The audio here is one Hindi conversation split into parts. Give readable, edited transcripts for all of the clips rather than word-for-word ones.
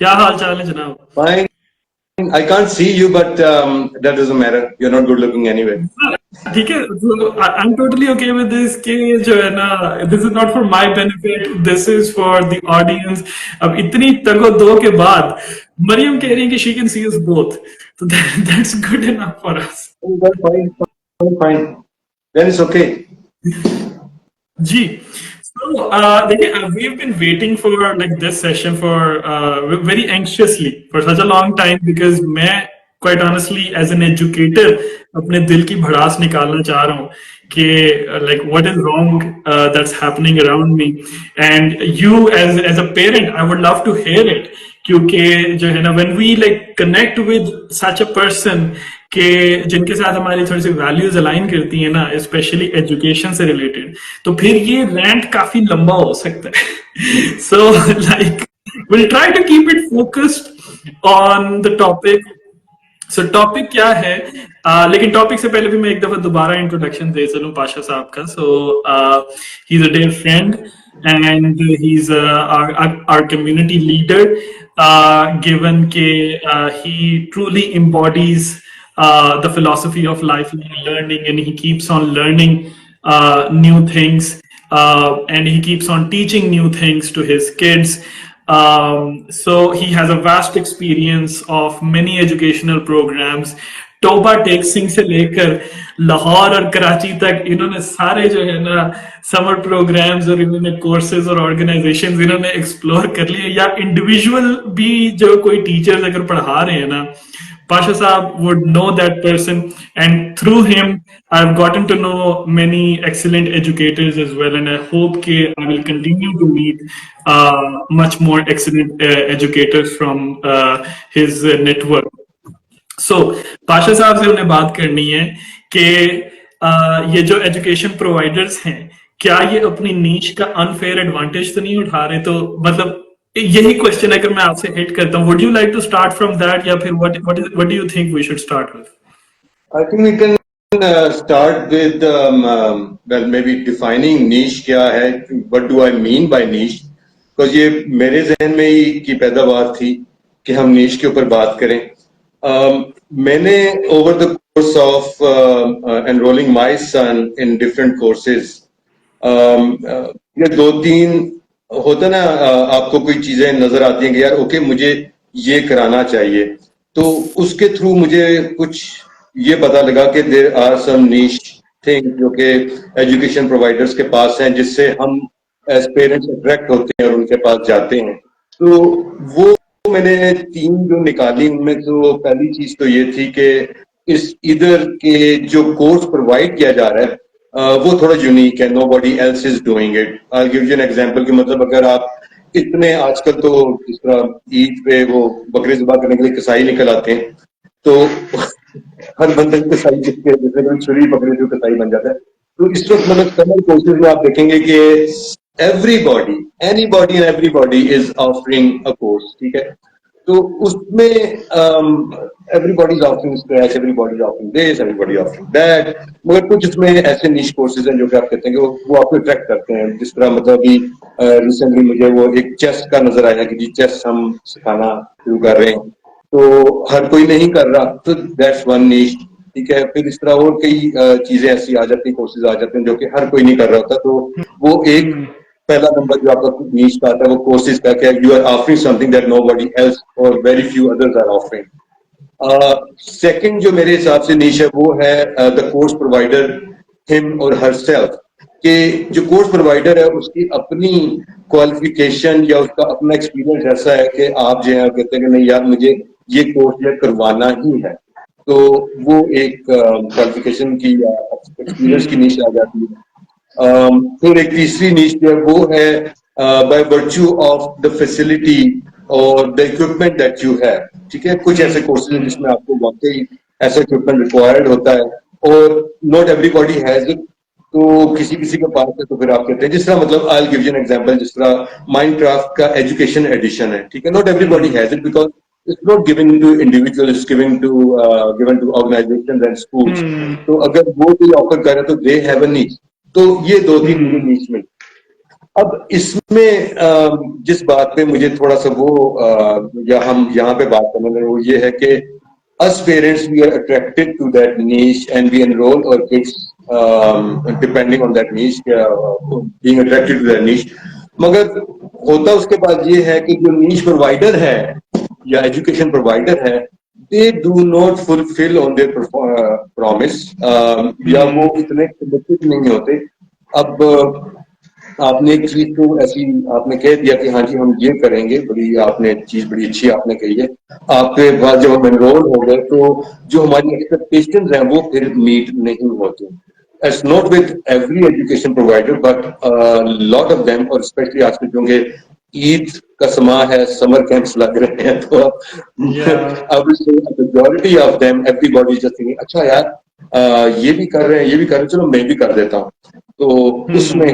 क्या हाल चाल है जनाब? Fine. I can't see you, but that doesn't matter. You're not good looking anyway. ठीक है, I am totally okay with this के जो है ना, this is not for my benefit, this is for the audience. अब इतनी तगो दो के बाद मरियम कह रही है कि she can see us both, तो that's good enough for us. Well, fine, fine, fine. Then it's okay. जी। So, देखिए, we've been waiting for like this session for very anxiously for such a long time because मैं quite honestly as an educator अपने दिल की भड़ास निकालना चाह रहा हूँ कि like what is wrong that's happening around me, and you as a parent I would love to hear it, क्योंकि जो है ना when we like connect with such a person कि जिनके साथ हमारी थोड़ी सी वैल्यूज अलाइन करती है ना, स्पेशली एजुकेशन से रिलेटेड, तो फिर ये रैंट काफी लंबा हो सकता है। So like will try to keep it focused on the topic. So topic क्या है, लेकिन टॉपिक से पहले भी मैं एक दफा दोबारा इंट्रोडक्शन दे चलूं पाशा साहब का। So he is a dear friend and he's our community leader, given ke he truly embodies the philosophy of lifelong learning, and he keeps on learning new things, and he keeps on teaching new things to his kids. So he has a vast experience of many educational programs. Toba टेक्सिंग से लेकर लाहौर और कराची तक इन्होंने सारे जो है ना समर प्रोग्राम्स और इन्होंने कोर्सेज और ऑर्गेनाइजेशंस इन्होंने एक्सप्लोर कर लिए, या इंडिविजुअल भी जो कोई टीचर्स अगर पढ़ा रहे हैं ना, Pasha Saab would know that person, and through him, I've gotten to know many excellent educators as well, and I hope that I will continue to meet much more excellent educators from his network. सो पाशा साहब से उन्हें बात करनी है कि ये जो एजुकेशन प्रोवाइडर्स हैं, क्या ये अपनी नीश का अनफेयर एडवांटेज तो नहीं उठा रहे? तो मतलब यही क्वेश्चन अगर मैं आपसे हिट करता हूँ, would you like to start from that, या फिर what do you think we should start with? I think we can start with well, maybe defining niche क्या है. What do I mean by niche? Because ये मेरे जहन में ही की पैदावार थी कि हम niche के ऊपर बात करें. मैंने over the course of enrolling my son in different courses, ये दो तीन होता ना, आपको कोई चीजें नजर आती हैं कि यार ओके मुझे ये कराना चाहिए, तो उसके थ्रू मुझे कुछ ये पता लगा कि there are some niche thing जो कि एजुकेशन प्रोवाइडर्स के पास हैं, जिससे हम एज पेरेंट्स अट्रैक्ट होते हैं और उनके पास जाते हैं. तो वो मैंने तीन जो निकाली, उनमें तो पहली चीज तो ये थी कि इस इधर के जो कोर्स प्रोवाइड किया जा रहा है वो थोड़ा यूनिक है, nobody else is doing it. I give you an example कि मतलब अगर आप इतने आजकल तो जिस तरह ईद पे वो बकरे ज़िबा करने के लिए कसाई निकल आते हैं, तो हर बंदे कसाई जिसके जिसने कोई छुरी पकड़ी जो कसाई बन जाता है. तो इस वक्त मतलब समर कोर्सेज में आप देखेंगे कि everybody anybody and everybody is offering a course. ठीक है, तो उसमें everybody is offering scratch, everybody is offering this, everybody offering that. मगर कुछ इसमें ऐसे निश कोर्सेज हैं जो कि आप कहते हैं कि वो आपको अट्रैक्ट करते हैं. जिस तरह मतलब अभी रिसेंटली मुझे वो एक चेस का नजर आया कि जी चेस हम सिखाना शुरू कर रहे हैं, तो हर कोई नहीं कर रहा, तो दैट्स वन निश. ठीक है, फिर इस तरह और कई चीजें ऐसी आ जाती हैं, कोर्सेज आ जाते हैं जो कि हर कोई नहीं कर रहा होता. तो वो एक पहला नंबर जो आपका नीश का आता है वो कोर्सेज का, क्या you are offering something that nobody else or very few others are offering. Second जो मेरे हिसाब से नीश है वो है the course provider him or herself. कि जो कोर्स प्रोवाइडर है उसकी अपनी क्वालिफिकेशन या उसका अपना एक्सपीरियंस ऐसा है कि आप जो है कहते हैं कि नहीं यार मुझे ये कोर्स या करवाना ही है, तो वो एक क्वालिफिकेशन की या एक्सपीरियंस की नीश आ जाती है. फिर एक तीसरी नीश जो है वो है by virtue of the facility और the equipment that you have. ठीक है, कुछ ऐसे कोर्सेज हैं जिसमें आपको वाकई ऐसा इक्विपमेंट रिक्वायर्ड होता है और नॉट एवरीबॉडी हैज इट. तो किसी किसी के पास है, तो फिर आप कहते हैं जिस तरह मतलब I will give you an example, जिस तरह माइनक्राफ्ट का एजुकेशन एडिशन है. ठीक है, not everybody has it because it's not given to individual, it's given to organizations and schools. तो अगर वो कोई ऑफर कर रहे तो they have a niche. तो ये दो तीन नीच में. अब इसमें जिस बात पे मुझे थोड़ा सा वो या हम यहाँ पे बात करने लगे वो ये है कि us parents we are attracted to that niche and we enroll our kids depending on that niche being attracted to that niche मगर होता उसके बाद ये है कि जो niche provider है या education provider है they do not fulfill on their promise या वो इतने committed नहीं होते अब आपने एक चीज तो ऐसी आपने कह दिया कि हाँ जी हम ये करेंगे बड़ी आपने चीज बड़ी अच्छी आपने कही है आपके बाद जब हम एनरोल हो गए तो जो हमारी एक्सपेक्टेशंस हैं वो फिर मीट नहीं होती It's not with every education provider but lot of them और स्पेशली आजकल क्योंकि ईद का समा है समर कैंप्स लग रहे हैं तो अब majority of them everybody just thinking अच्छा यार ये भी कर रहे हैं ये भी कर रहे हैं चलो मैं भी कर देता हूँ तो उसमें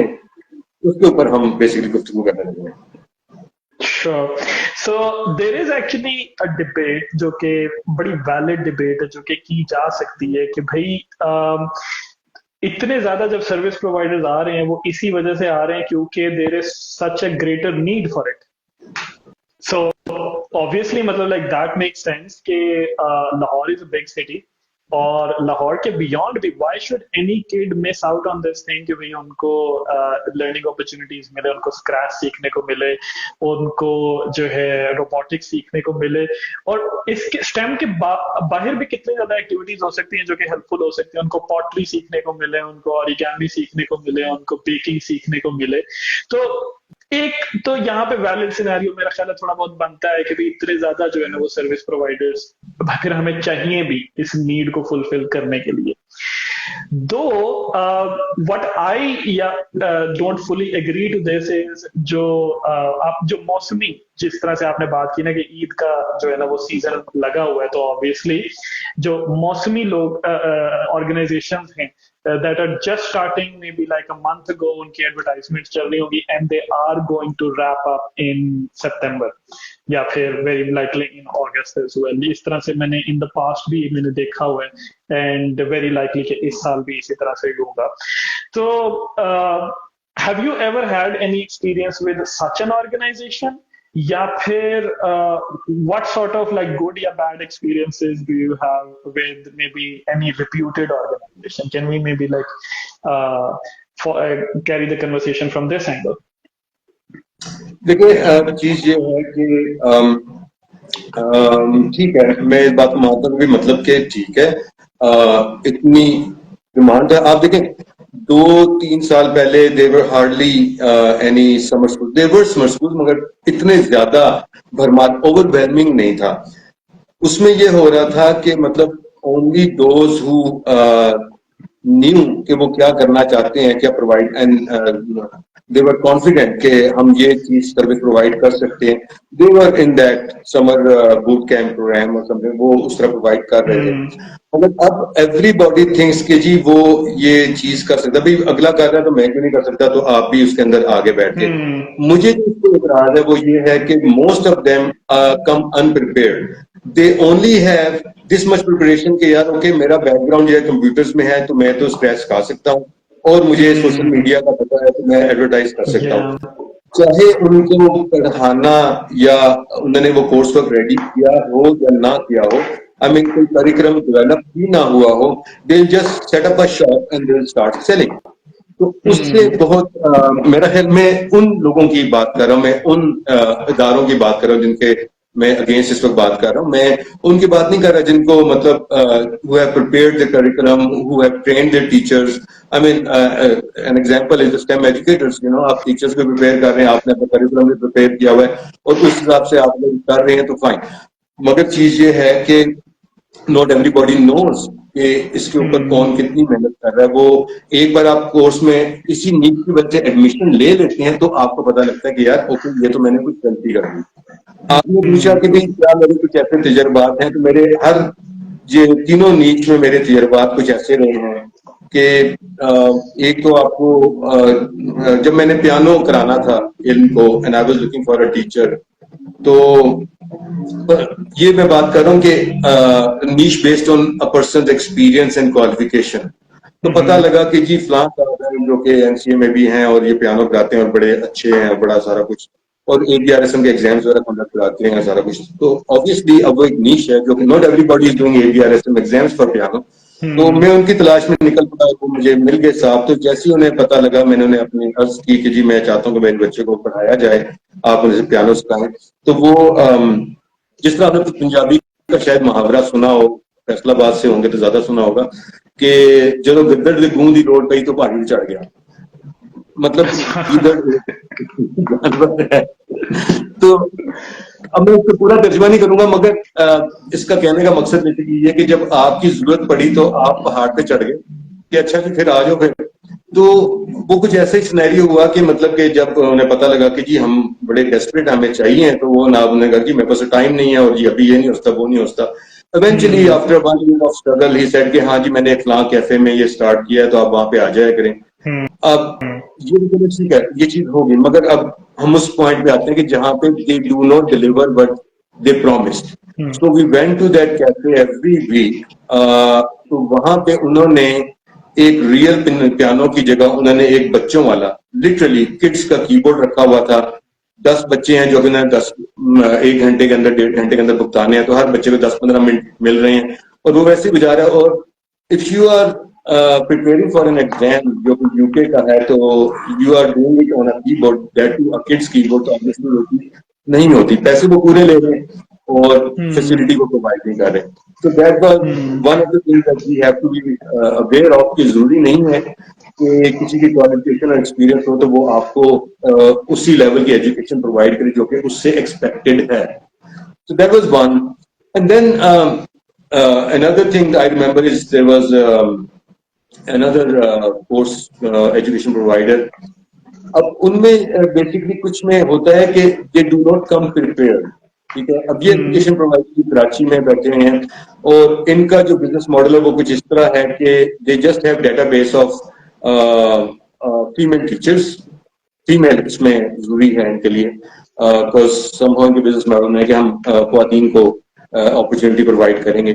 उसके ऊपर हम बेसिकली गुफ्तगू करने लगे हैं Sure. So there is actually a debate जो कि बड़ी valid debate है जो कि की जा सकती है कि भाई इतने ज्यादा जब सर्विस प्रोवाइडर्स आ रहे हैं वो इसी वजह से आ रहे हैं क्योंकि there is such a greater need for it so obviously मतलब लाइक दैट मेक्स सेंस कि Lahore is a big city और लाहौर के बियॉन्ड भी why should any kid miss out on this thing कि भाई उनको लर्निंग अपॉर्चुनिटीज मिले उनको स्क्रैच सीखने को मिले उनको जो है रोबोटिक्स सीखने को मिले और इसके स्टेम के बाहर भी कितनी ज्यादा एक्टिविटीज हो सकती हैं जो कि हेल्पफुल हो सकती हैं उनको पॉटरी सीखने को मिले उनको ऑरिगेमी सीखने को मिले उनको बेकिंग सीखने को मिले तो एक तो यहाँ पे वैलिड सिनेरियो मेरा ख्याल है थोड़ा बहुत बनता है कि भाई इतने ज्यादा जो है ना वो सर्विस प्रोवाइडर्स फिर हमें चाहिए भी इस नीड को फुलफिल करने के लिए दो व्हाट आई या don't fully agree to this is जो आप जो मौसमी जिस तरह से आपने बात की ना कि ईद का जो है ना वो सीजन लगा हुआ है तो ऑब्वियसली जो मौसमी लोग ऑर्गेनाइजेशंस हैं that are just starting maybe like a month ago उनकी एडवर्टाइजमेंट चल रही होगी and they are going to wrap up in September या फिर very likely in August as well इस तरह से मैंने in the past भी मैंने देखा हुआ है and very likely कि इस साल भी इसी तरह से होगा तो have you ever had any experience with such an organization या फिर what sort of like good या bad experiences do you have with maybe any reputed organization? Can we maybe like carry the conversation from this angle? देखिए चीज ये है कि ठीक है मैं इस बात को मानता हूँ मतलब कि ठीक है इतनी डिमांड है आप देखें 2-3 साल पहले देवर हार्डली एनी समर स्कूल देवर समर स्कूल मगर इतने ज्यादा भरमार ओवरवेलमिंग नहीं था उसमें ये हो रहा था कि मतलब ओनली दोज हु न्यू कि वो क्या करना चाहते हैं क्या provide and they were confident कि हम ये चीज सर्विस प्रोवाइड कर सकते हैं they were in that summer boot camp program or something वो उस तरह प्रोवाइड कर रहे थे मतलब अब everybody thinks कि जी वो ये चीज कर सकता भाई अगला कर रहा है तो मैं क्यों नहीं कर सकता तो आप भी उसके अंदर आगे बैठ के मुझे जो इसको इतराज है वो ये है कि most of them come unprepared they only have this much preparation कि यार ओके मेरा बैकग्राउंड जो है कंप्यूटर्स में है तो मैं तो स्क्रैच खा सकता हूँ और मुझे सोशल मीडिया का पता है तो मैं एडवर्टाइज कर सकता हूँ चाहे उनको पढ़ाना या उन्होंने वो कोर्स वर्क रेडी किया हो या ना किया हो आई मीन कोई कार्यक्रम डेवलप भी ना हुआ हो they just set up a shop and they start selling तो उससे बहुत मेरा ख्याल मैं उन लोगों की बात कर रहा हूँ मैं उन इदारों की बात कर रहा हूँ जिनके मैं अगेंस्ट इस वक्त बात कर रहा हूँ मैं उनकी बात नहीं कर रहा जिनको मतलब who have prepared the curriculum who have trained their teachers I mean an example is the STEM educators you know आप टीचर्स को प्रिपेयर कर रहे हैं आपने अपना करिकुलम भी प्रिपेयर किया हुआ है और उस हिसाब से आप लोग कर रहे हैं तो फाइन मगर चीज ये है कि नॉट एवरीबॉडी नोज कि इसके ऊपर कौन कितनी मेहनत कर रहा है वो एक बार आप कोर्स में इसी नीड की वजह से एडमिशन ले लेते हैं तो आपको पता लगता है कि यार ओके ये तो मैंने कुछ गलती कर दी आपने पूछा कि भाई क्या मेरे कुछ ऐसे तजर्बात हैं तो मेरे हर ये तीनों नीच में मेरे तजर्बात कुछ ऐसे रहे हैं कि एक तो आपको जब मैंने पियानो कराना था इनको and I was looking for a teacher तो ये मैं बात कर रहा हूँ कि नीच based on a persons experience and qualification तो पता लगा कि जी फलां साहब हैं जो कि एनसीए में भी हैं और ये पियानो कराते हैं और बड़े अच्छे हैं, बड़ा सारा कुछ, और एबीआरएसएम के एग्जाम्स वगैरह कंडक्ट कराते हैं सारा कुछ। तो ऑब्वियसली अब वो एक नीश है जो कि not everybody is doing ABRSM exams for piano. तो मैं उनकी तलाश में निकल पड़ा, वो मुझे मिल गए साहब। तो जैसे ही उन्हें पता लगा, मैंने उन्हें अपनी अर्ज की कि जी मैं चाहता हूँ कि मेरे बच्चे को पढ़ाया जाए, आप उन्हें पियानो सिखाएं। तो वो जिस तरह आपने पंजाबी का शायद मुहावरा सुना हो, फैसलाबाद से होंगे तो ज्यादा सुना होगा, कि जो गिद्दड़ दी गूं दी लोड़ पई तो पहाड़ी चढ़ गया। मतलब गिद्दड़ जानवर है। तो अब मैं उसको पूरा तर्जुमा नहीं करूंगा, मगर इसका कहने का मकसद बेसिकली ये है कि जब आपकी जरूरत पड़ी तो आप पहाड़ पे चढ़ गए कि अच्छा जी फिर आ जाओ फिर। तो वो कुछ ऐसा ही सिनेरियो हुआ कि मतलब कि जब उन्हें पता लगा कि जी हम बड़े डेस्परेट, हमें चाहिए, तो वो ना उन्होंने कहा कि मेरे पास टाइम नहीं है और जी अभी ये नहीं होता वो नहीं होता। Eventually after 1 year of struggle he said कि हाँ जी मैंने एक फलां कैफे में ये स्टार्ट किया है तो आप वहां पे आ जाया करें। अब ये तो ठीक है, ये चीज होगी, मगर अब हम उस पॉइंट पे आते हैं कि जहां पे they do not deliver but they promised. So we went to that cafe every week. तो वहां पे उन्होंने एक रियल पियानो की जगह उन्होंने एक बच्चों वाला, लिटरली किड्स का कीबोर्ड रखा हुआ था। 10 बच्चे हैं जो कि उन्हें 1 घंटे के अंदर, 1.5 घंटे के अंदर भुगताने हैं, तो हर बच्चे को 10-15 मिनट मिल रहे हैं और वो वैसे गुजारा। और if you are preparing for an exam जो कि यूके का है, तो you are doing it on a keyboard, that too a kid's keyboard, तो ऑब्वियसली होती नहीं होती, पैसे वो पूरे ले रहे हैं और फैसिलिटी को प्रोवाइड नहीं कर रहे। तो that was one of the things that we have to be aware of, कि जरूरी नहीं है कि किसी की क्वालिफिकेशन और एक्सपीरियंस हो तो वो आपको उसी लेवल की एजुकेशन प्रोवाइड करे जो कि उससे एक्सपेक्टेड है। So that was one. And then another thing I remember is there was another course education provider. अब उनमें बेसिकली कुछ में होता है कि दे डू नॉट कम प्रिपेयर्ड। ठीक है, अब ये एजुकेशन प्रोवाइडर कराची में बैठे हैं और इनका जो बिजनेस मॉडल है वो कुछ इस तरह है कि they just have database of female teachers. Female इसमें जरूरी है इनके लिए, बिकॉज समहाउ इनके बिजनेस मॉडल में है कि हम ख्वातीन को अपॉर्चुनिटी प्रोवाइड करेंगे।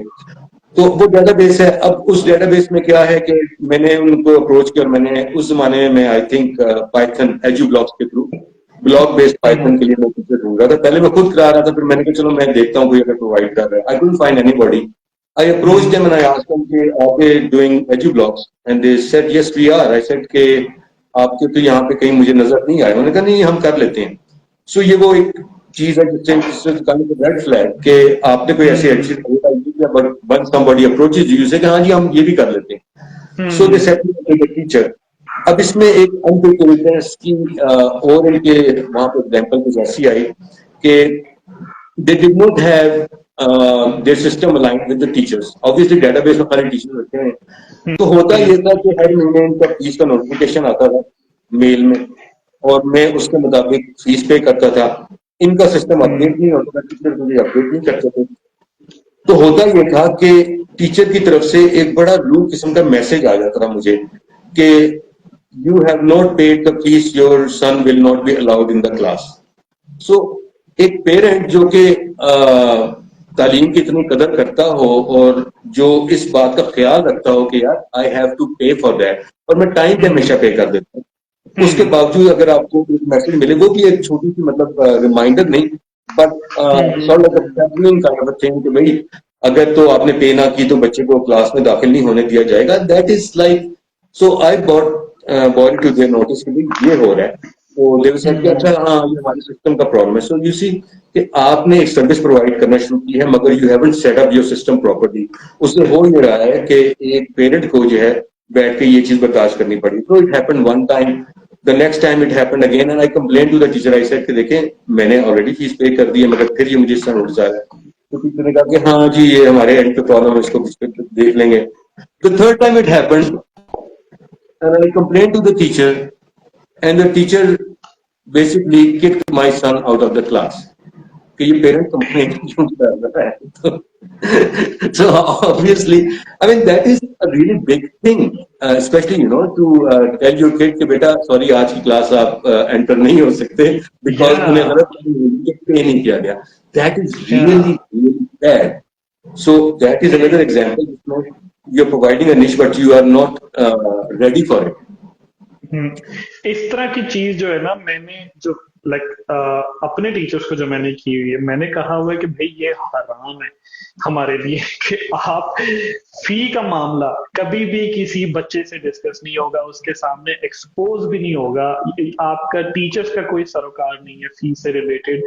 तो वो डेटाबेस है। अब उस डेटाबेस में क्या है कि मैंने उनको अप्रोच किया और मैंने उस जमाने में I think Python edu blocks के थ्रू ब्लॉक बेस्ड पाइथन के लिए मैं टीचर ढूंढ रहा था। पहले मैं खुद करा रहा था, फिर मैंने कहा चलो मैं देखता हूँ कोई अगर प्रोवाइड कर रहा है। I couldn't find anybody. I approached them and I asked them कि are they doing edu blocks, and they said yes we are. I said कि आपके तो यहाँ पे कहीं मुझे नजर नहीं आए। उन्होंने कहा नहीं हम कर लेते हैं। सो ये वो एक चीज है जिससे रेड फ्लैग कि आपने कोई ऐसी अच्छी but one somebody approaches you से हाँ जी हम ये भी कर लेते हैं। सो दे सेड टीचर। अब इसमें एक अनप्रिपेयर्डनेस की और इनके वहां पर एग्जांपल कुछ ऐसी आई कि they did not have their system aligned with the teachers. Obviously database में सारे टीचर रखे हैं। तो होता ये था कि हर महीने इनका फीस का नोटिफिकेशन आता था मेल में और मैं उसके मुताबिक फीस पे करता था। इनका सिस्टम अपडेट नहीं होता था, टीचर मुझे अपडेट नहीं करते थे। तो होता ये था कि टीचर की तरफ से एक बड़ा रूड किस्म का मैसेज आ जाता था मुझे कि you have not paid the fees, your son will not be allowed in the class. So एक पेरेंट जो कि तालीम की इतनी कदर करता हो और जो इस बात का ख्याल रखता हो कि यार आई हैव टू पे फॉर दैट, और मैं टाइम पे हमेशा पे कर देता हूँ, उसके बावजूद अगर आपको एक मैसेज मिले, वो भी एक छोटी सी मतलब रिमाइंडर नहीं बट थिंग कि भाई अगर तो आपने पे ना की तो बच्चे को क्लास में दाखिल नहीं होने दिया जाएगा। That is like, so I bought to their notice कि ये हो रहा है। तो देव सेड कि अच्छा हाँ ये हमारे सिस्टम का प्रॉब्लम है। सो यू सी कि आपने एक सर्विस प्रोवाइड करना शुरू की है मगर you haven't set up your system properly. उससे हो ये रहा है कि एक पेरेंट को जो है बैठ के ये चीज बर्दाश्त करनी पड़ी। तो it happened one time, the next time it happened again and I complain to the teacher. I said कि देखें मैंने ऑलरेडी फीस पे कर दी है मगर फिर ये मुझे इसका नोटिस आ रहा है। तो टीचर ने कहा कि हाँ जी ये हमारे एंड पे प्रॉब्लम है, इसको देख लेंगे। The third time it happened and I complain to the teacher and the teacher basically kicked my son out of the class कि ये पेरेंट कंप्लेंट क्यों कर रहा है। So obviously I mean that is a really big thing, especially you know to tell your kid कि बेटा सॉरी आज की क्लास आप एंटर नहीं हो सकते because उन्हें गलत पे नहीं किया गया। That is really really bad. So that is another example you are providing a niche but you are not ready for it. इस तरह की चीज जो है ना, मैंने जो अपने टीचर्स को जो मैंने की हुई है, मैंने कहा हुआ है कि भाई ये हराम है हमारे लिए कि आप फी का मामला कभी भी किसी बच्चे से डिस्कस नहीं होगा, उसके सामने एक्सपोज भी नहीं होगा। आपका टीचर्स का कोई सरोकार नहीं है फी से रिलेटेड।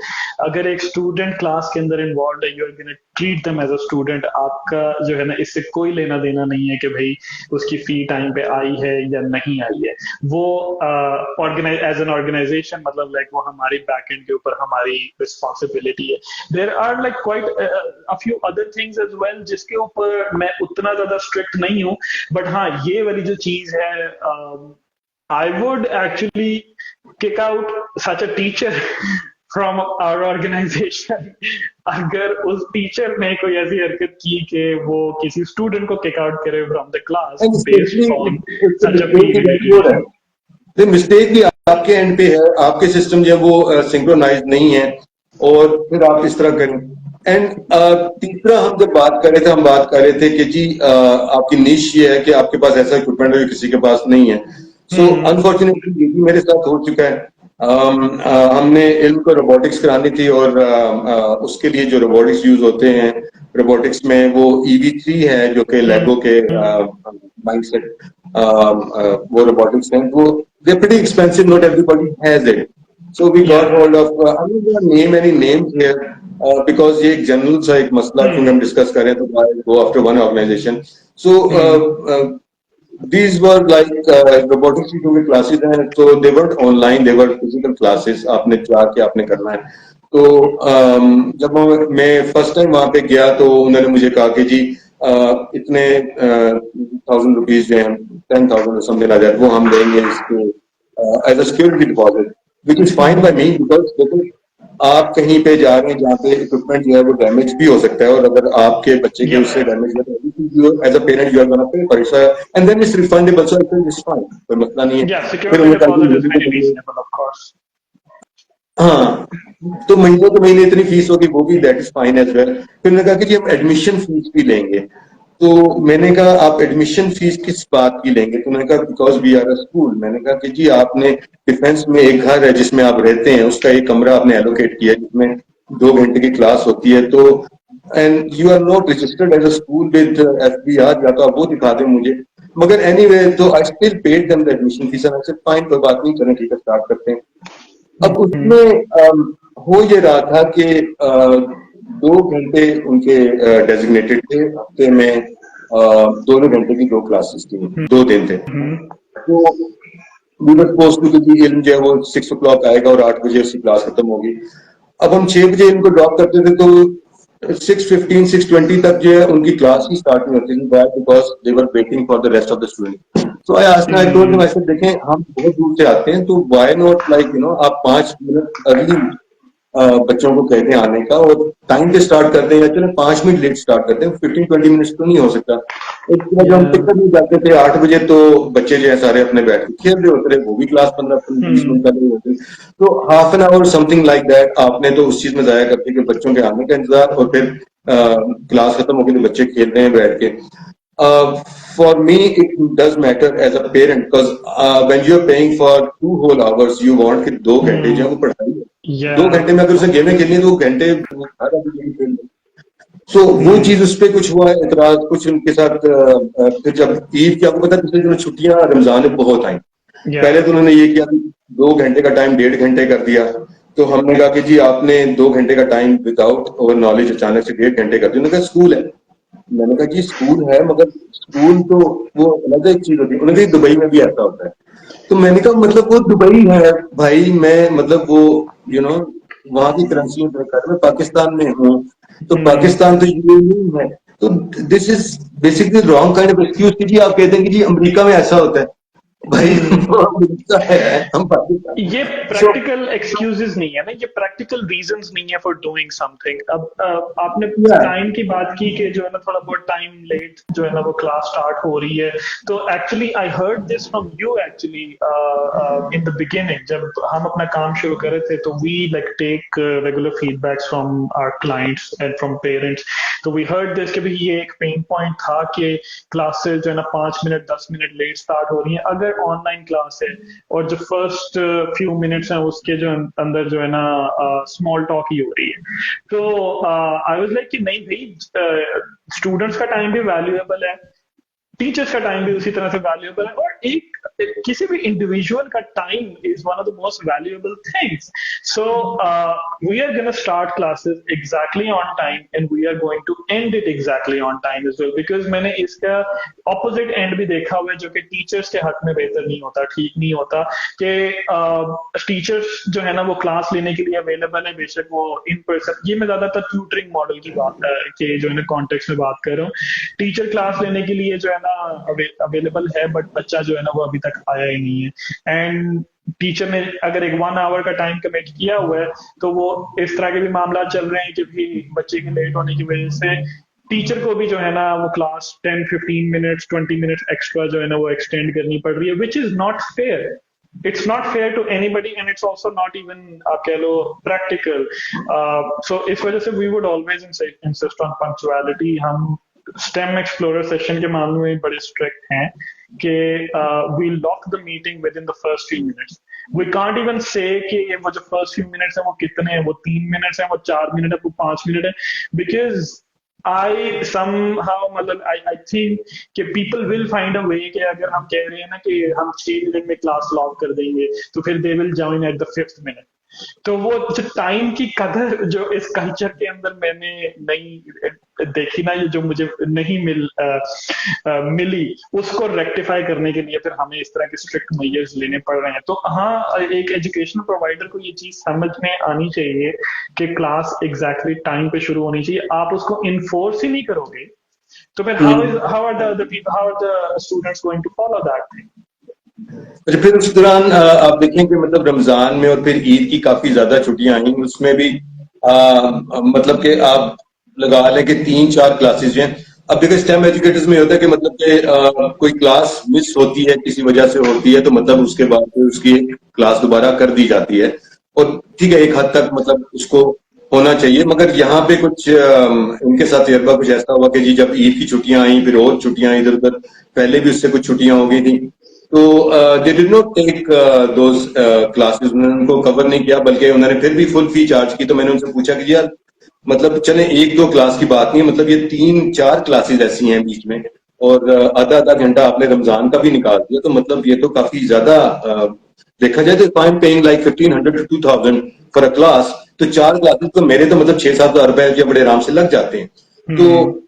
अगर एक स्टूडेंट क्लास के अंदर इन्वॉल्व है, you are gonna treat them as a student. आपका जो है ना इससे कोई लेना देना नहीं है कि भाई उसकी फी टाइम पे आई है या नहीं आई है। वो ऑर्गेनाइज एज एन ऑर्गेनाइजेशन, मतलब वो हमारी बैक एंड के ऊपर हमारी रिस्पॉन्सिबिलिटी है। There are quite a few other things as well जिसके ऊपर मैं उतना ज्यादा स्ट्रिक्ट नहीं हूं, बट हाँ ये वाली जो चीज है, I would actually kick out such a teacher from our organisation अगर उस टीचर ने कोई ऐसी हरकत की कि वो किसी स्टूडेंट को किक आउट करे from the class based on such a fee related. तो मिस्टेक भी आपके एंड पे है, आपके सिस्टम जो है वो सिंक्रोनाइज नहीं है, और फिर आप इस तरह करें। एंड तीसरा हम जब बात कर रहे थे, हम बात कर रहे थे कि जी आपकी निश ये है कि आपके पास ऐसा इक्विपमेंट है जो किसी के पास नहीं है। सो अनफॉर्चुनेटली ये भी मेरे साथ हो चुका है। हमने इल्म को रोबोटिक्स करानी थी, और उसके लिए जो रोबोटिक्स यूज होते हैं, रोबोटिक्स में वो EV3 है जो कि लेगो के माइंडसेट वो रोबोटिक्स हैं, वो they're pretty expensive, not everybody has it. So we got hold of I'm not going to name any names here because ये एक जनरल सा एक मसला क्योंकि हम डिस्कस कर रहे हैं, तो I go after one organization. So these were robotics की जो क्लासेस हैं, so they weren't online, they were physical classes, आपने जाके आपने करना है। तो जब मैं फर्स्ट टाइम वहां पे गया तो उन्होंने मुझे कहा कि जी इतने 1,000 रुपीज जो हैं, 10,000 समथिंग लाइक दैट, वो हम देंगे इसको as a security deposit, which is fine by me, because देखो आप कहीं पे जा रहे हैं जहाँ पे इक्विपमेंट जो है वो डैमेज भी हो सकता है, और अगर आपके बच्चे के उससे डैमेज हो तो as a parent you are gonna pay for it, and then it's refundable, so it's fine, कोई मसला नहीं है। फिर उन्होंने हाँ, तो महीने तो महीने इतनी फीस होगी, वो भी that is fine as well. फिर मैंने कहा कि जी हम एडमिशन फीस भी लेंगे, तो मैंने कहा आप एडमिशन फीस किस बात की लेंगे, तो मैंने कहा because we are a school. मैंने कहा कि जी आपने डिफेंस में एक घर है जिसमें आप रहते हैं, उसका एक कमरा आपने एलोकेट किया जिसमें 2 घंटे की क्लास होती है, तो and you are not registered as a school with FBR, या तो आप वो दिखा दें मुझे, मगर एनीवे तो I still paid them the admission fees, and I said fine, कोई बात नहीं, चलें ठीक है, स्टार्ट करते हैं। अब उसमें हो ये रहा था कि 2 घंटे उनके डेजिग्नेटेड थे हफ्ते में, 2 घंटे की 2 क्लासेस थी, 2 दिन थे। तो वी वर सपोज्ड टू कि इल्म जो है वो 6 o'clock आएगा और 8 बजे उसकी क्लास खत्म होगी। अब हम 6 बजे इनको ड्रॉप करते थे तो 6:15 6:20 तक जो है उनकी क्लास ही स्टार्ट नहीं होती थी, because they were waiting for the rest of the student. So I asked, I told them, I said देखें हम बहुत दूर से आते हैं, तो व्हाई नॉट आप 5 मिनट अर्ली बच्चों को कहते हैं आने का, और टाइम पे स्टार्ट करते हैं, या चले 5 मिनट लेट स्टार्ट करते हैं, 15-20 मिनट तो नहीं हो सकता। एक जब हम टिकट में जाते थे 8 बजे, तो बच्चे जो है सारे अपने बैठ के खेल रहे होते रहे, वो भी क्लास 15-20 मिनट कर रहे होते, तो half an hour something like that आपने तो उस चीज में जाया करते कि बच्चों के आने का इंतजार, और फिर क्लास खत्म हो गई तो बच्चे खेल रहे हैं बैठ के। For me, it does matter as a parent because when you're paying for 2 whole hours, you want कि 2 घंटे जो है वो पढ़ाई है। 2 घंटे में अगर उसे गेमें खेलनी है तो 2 घंटे सो वो चीज उस पर कुछ हुआ है इतराज कुछ उनके साथ। फिर जब ईद की, आपको पता है पिछले दिनों छुट्टियां रमजान में बहुत आई, पहले तो उन्होंने ये किया 2 घंटे का टाइम 1.5 घंटे कर दिया, तो हमने कहा कि जी आपने 2 घंटे का टाइम विदाउट ओवर नॉलेज अचानक से 1.5 घंटे कर दिया। उन्होंने कहा स्कूल है, मैंने कहा जी स्कूल है मगर स्कूल तो वो अलग एक चीज होती है। उन्होंने कहा दुबई में भी ऐसा होता है, तो मैंने कहा मतलब वो दुबई है भाई, मैं मतलब वो वहां की करेंसी में पाकिस्तान में हूँ, तो पाकिस्तान तो ये नहीं है, तो this is basically wrong kind of excuse कि जी आप कहते हैं कि जी अमेरिका में ऐसा होता है। भाई वो मिलता है हम पाकिस्तान। ये So, प्रैक्टिकल एक्सक्यूजेस नहीं है ना, ये प्रैक्टिकल रीजंस नहीं है फॉर डूइंग समथिंग। अब आपने yeah, टाइम की बात की कि जो है ना थोड़ा बहुत टाइम लेट जो है ना वो क्लास स्टार्ट हो रही है, तो actually I heard this from you actually in the beginning, जब हम अपना काम शुरू कर रहे थे, तो we like take regular feedbacks from our clients and from parents. तो वी हर्ड दिस कि भाई ये एक पेन पॉइंट था कि क्लासेस जो है ना 5 मिनट 10 मिनट लेट स्टार्ट हो रही है अगर ऑनलाइन क्लास है, और जो फर्स्ट फ्यू मिनट्स हैं उसके जो अंदर जो है ना स्मॉल टॉक ही हो रही है। तो आई वाज लाइक कि नहीं भाई, स्टूडेंट्स का टाइम भी वैल्यूएबल है, टीचर्स का टाइम भी उसी तरह से वैल्यूएबल है, और एक किसी भी इंडिविजुअल का time is one of the most valuable things. So we are gonna start classes exactly on time and we are going to end it exactly on time as well, because मैंने इसका ऑपोजिट एंड भी देखा हुआ है जो कि टीचर्स के हक में बेहतर नहीं होता, ठीक नहीं होता, कि टीचर्स जो है ना वो क्लास लेने के लिए अवेलेबल है, बेशक वो इन पर्सन, ये मैं ज्यादातर ट्यूटरिंग मॉडल की बात के जो है ना कॉन्टेक्स्ट में बात कर रहा हूँ। टीचर क्लास लेने के लिए जो है ना अवेलेबल है, बट बच्चा जो है ना वो अभी तक आया ही नहीं है। एंड टीचर ने अगर एक 1 आवर का टाइम कमिट किया हुआ है, तो वो इस तरह के भी मामला चल रहे हैं कि भी बच्चे के लेट होने की वजह से टीचर को भी जो है ना वो क्लास 10 15 मिनट्स 20 मिनट्स एक्स्ट्रा जो है ना वो एक्सटेंड करनी पड़ रही है, which is not fair. It's not fair to anybody, and it's also not even कह लो practical. So इस वजह से we would always insist on punctuality. हम STEM Explorer session के मामले में बड़े strict हैं कि we lock the meeting within the first few minutes. We can't even say कि वो जो first few minutes हैं वो कितने हैं, वो 3 मिनट्स हैं, वो 4 मिनट है, वो 5 मिनट है, because I somehow मतलब I think कि people will find a way कि अगर हम कह रहे हैं ना कि हम 6 मिनट में क्लास लॉक कर देंगे, तो फिर they will join at the 5th minute। तो वो जो टाइम की कदर जो इस कल्चर के अंदर मैंने नहीं देखी ना, ये जो मुझे नहीं मिली, उसको रेक्टिफाई करने के लिए फिर हमें इस तरह के स्ट्रिक्ट मेजर्स लेने पड़ रहे हैं। तो हाँ, एक एजुकेशन प्रोवाइडर को ये चीज समझ में आनी चाहिए कि क्लास एग्जैक्टली टाइम पे शुरू होनी चाहिए। आप उसको इन्फोर्स ही नहीं करोगे, तो फिर how are the students going to follow that thing? अच्छा, फिर उस दौरान आप देखें कि मतलब रमजान में और फिर ईद की काफी ज्यादा छुट्टियां आई, उसमें भी मतलब कि आप लगा लें कि 3-4 क्लासेस जो हैं। अब देखो स्टेम एजुकेटर्स में होता है कि मतलब कि कोई क्लास मिस होती है, किसी वजह से होती है, तो मतलब उसके बाद फिर उसकी क्लास दोबारा कर दी जाती है, और ठीक है एक हद तक मतलब उसको होना चाहिए। मगर यहाँ पे कुछ इनके साथ तजर्बा कुछ ऐसा हुआ कि जी जब ईद की छुट्टियां आई, फिर और छुट्टियां इधर उधर, पहले भी उससे कुछ छुट्टियां हो गई थी, तो they did not take those classes, उन्होंने उनको कवर नहीं किया, बल्कि उन्होंने फिर भी फुल फी चार्ज की। तो मैंने उनसे पूछा कि यार मतलब चले 1-2 क्लास की बात नहीं है, मतलब ये 3-4 क्लासेस ऐसी हैं बीच में, और आधा आधा घंटा आपने रमजान का भी निकाल दिया, तो मतलब ये तो काफी ज्यादा देखा जाए तो I am paying like 1500 to 2000 for a class, तो 4 क्लासेस तो मेरे तो मतलब 6-7 हज़ार रुपए बड़े आराम से लग जाते हैं। तो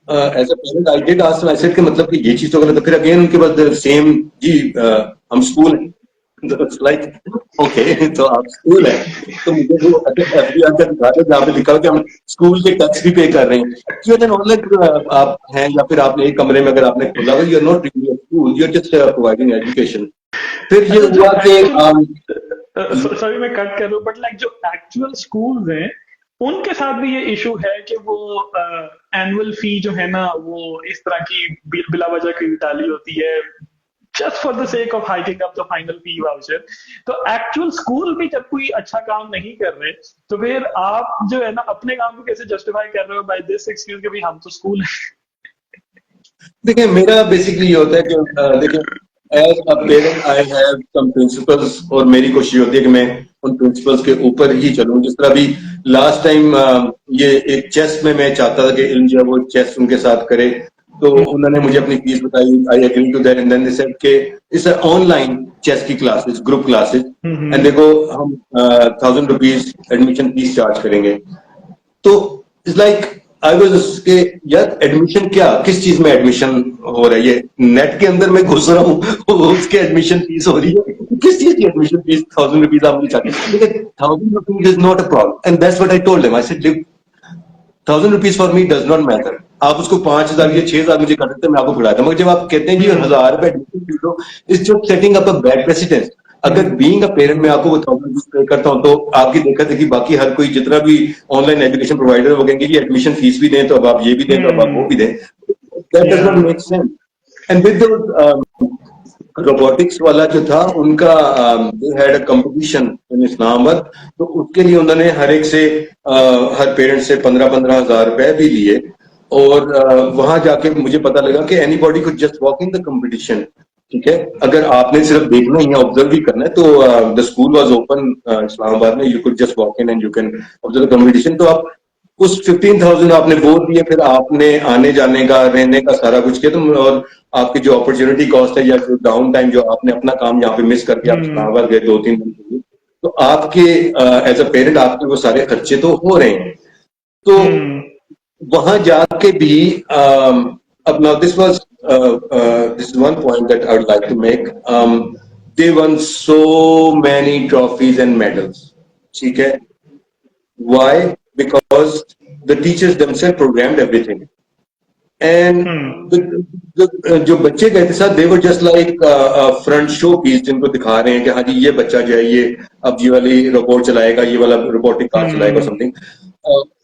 as a parent I did ask, I said कि मतलब कि ये चीज तो गलत है। फिर अगेन उनके पास सेम जी हम स्कूल हैं, लाइक ओके तो आप स्कूल है, तो मुझे वो एफडीआर का दिखा दो जहाँ पे लिखा हो कि हम स्कूल के टैक्स भी पे कर रहे हैं। यू एन ऑनलाइन आप हैं, या फिर आपने एक कमरे में अगर आपने खोला हुआ, you are not really school, you are just providing education. फिर ये हुआ कि सॉरी मैं कट कर रहा हूँ, बट लाइक जो एक्चुअल स्कूल्स हैं उनके साथ भी ये इशू है कि वो एनुअल फी जो है ना वो इस तरह की बिला वजह की डाली होती है, just for the sake of hiking up the final fee voucher. तो एक्चुअल स्कूल भी जब कोई अच्छा काम नहीं कर रहे, तो फिर आप जो है ना अपने काम को कैसे जस्टिफाई कर रहे हो बाय दिस एक्सक्यूज कि भाई हम तो स्कूल है। देखिए मेरा बेसिकली ये होता है कि देखिए as a parent I have some principles, और मेरी कोशिश होती है कि मैं उन प्रिंसिपल्स के ऊपर ही चलूं। जिस तरह अभी लास्ट टाइम ये एक चेस में मैं चाहता था कि इल्म जो है वो चेस उनके साथ करे, तो उन्होंने मुझे अपनी फीस बताई, I agree to that, and then they said कि इट्स ऑनलाइन चेस की क्लासेस, ग्रुप क्लासेस, एंड देखो हम 1000 रुपीज एडमिशन फीस चार्ज करेंगे। तो इट्स लाइक आई वाज के यार एडमिशन क्या, किस चीज में एडमिशन हो रहा है, ये नेट के अंदर मैं घुस रहा हूँ उसके एडमिशन फीस हो रही है, किस चीज की एडमिशन फीस 1000 रुपीज आप मुझे चाहते हैं। 1000 rupees is not a problem, and that's what I told them, I said 1000 rupees for me does not matter. आप उसको 5,000 या 6,000 मुझे कर देते, मैं आपको पढ़ाता, मगर जब आप कहते हैं जी 1,000 रुपए एडमिशन फीस दो, इस जो setting up a bad precedence. अगर बीइंग अ पेरेंट मैं आपको 1,000 रुपीज पे करता हूँ, तो आपकी दिक्कत है कि बाकी हर कोई जितना भी ऑनलाइन एजुकेशन प्रोवाइडर वो कहेंगे कि एडमिशन फीस भी दें, तो अब आप ये भी दें, तो अब आप वो भी दें। That does not Yeah. Make sense. And with robotics वाला जो था उनका, they had a competition in Islamabad, तो उसके लिए उन्होंने हर एक से हर पेरेंट से 15,000 रुपए भी लिए। और वहां जाके मुझे पता लगा कि anybody could just walk in the competition. ठीक है, अगर आपने सिर्फ देखना ही है, ऑब्जर्व भी करना है, तो the school was open Islamabad में, you could just walk in and you can observe the competition. तो आप उस 15,000 आपने वो दिए, फिर आपने आने जाने का रहने का सारा कुछ किया, तो और आपकी जो अपॉर्चुनिटी कॉस्ट है या जो डाउन टाइम जो आपने अपना काम यहाँ पे मिस करके आप इस्लामाबाद गए 2-3 दिन के लिए, तो आपके एज अ पेरेंट आपके वो सारे खर्चे तो हो रहे हैं। तो वहां जाके भी अब now this was this is one point that I would like to make. They won so many trophies and medals. ठीक है, why? Because the teachers themselves programmed everything. And जो बच्चे गए थे साथ, they were just like front show piece, जिनको दिखा रहे हैं कि हाँ जी ये बच्चा जो है ये अब ये वाली रोबोट चलाएगा, ये वाला रोबोटिक कार चलाएगा, समथिंग।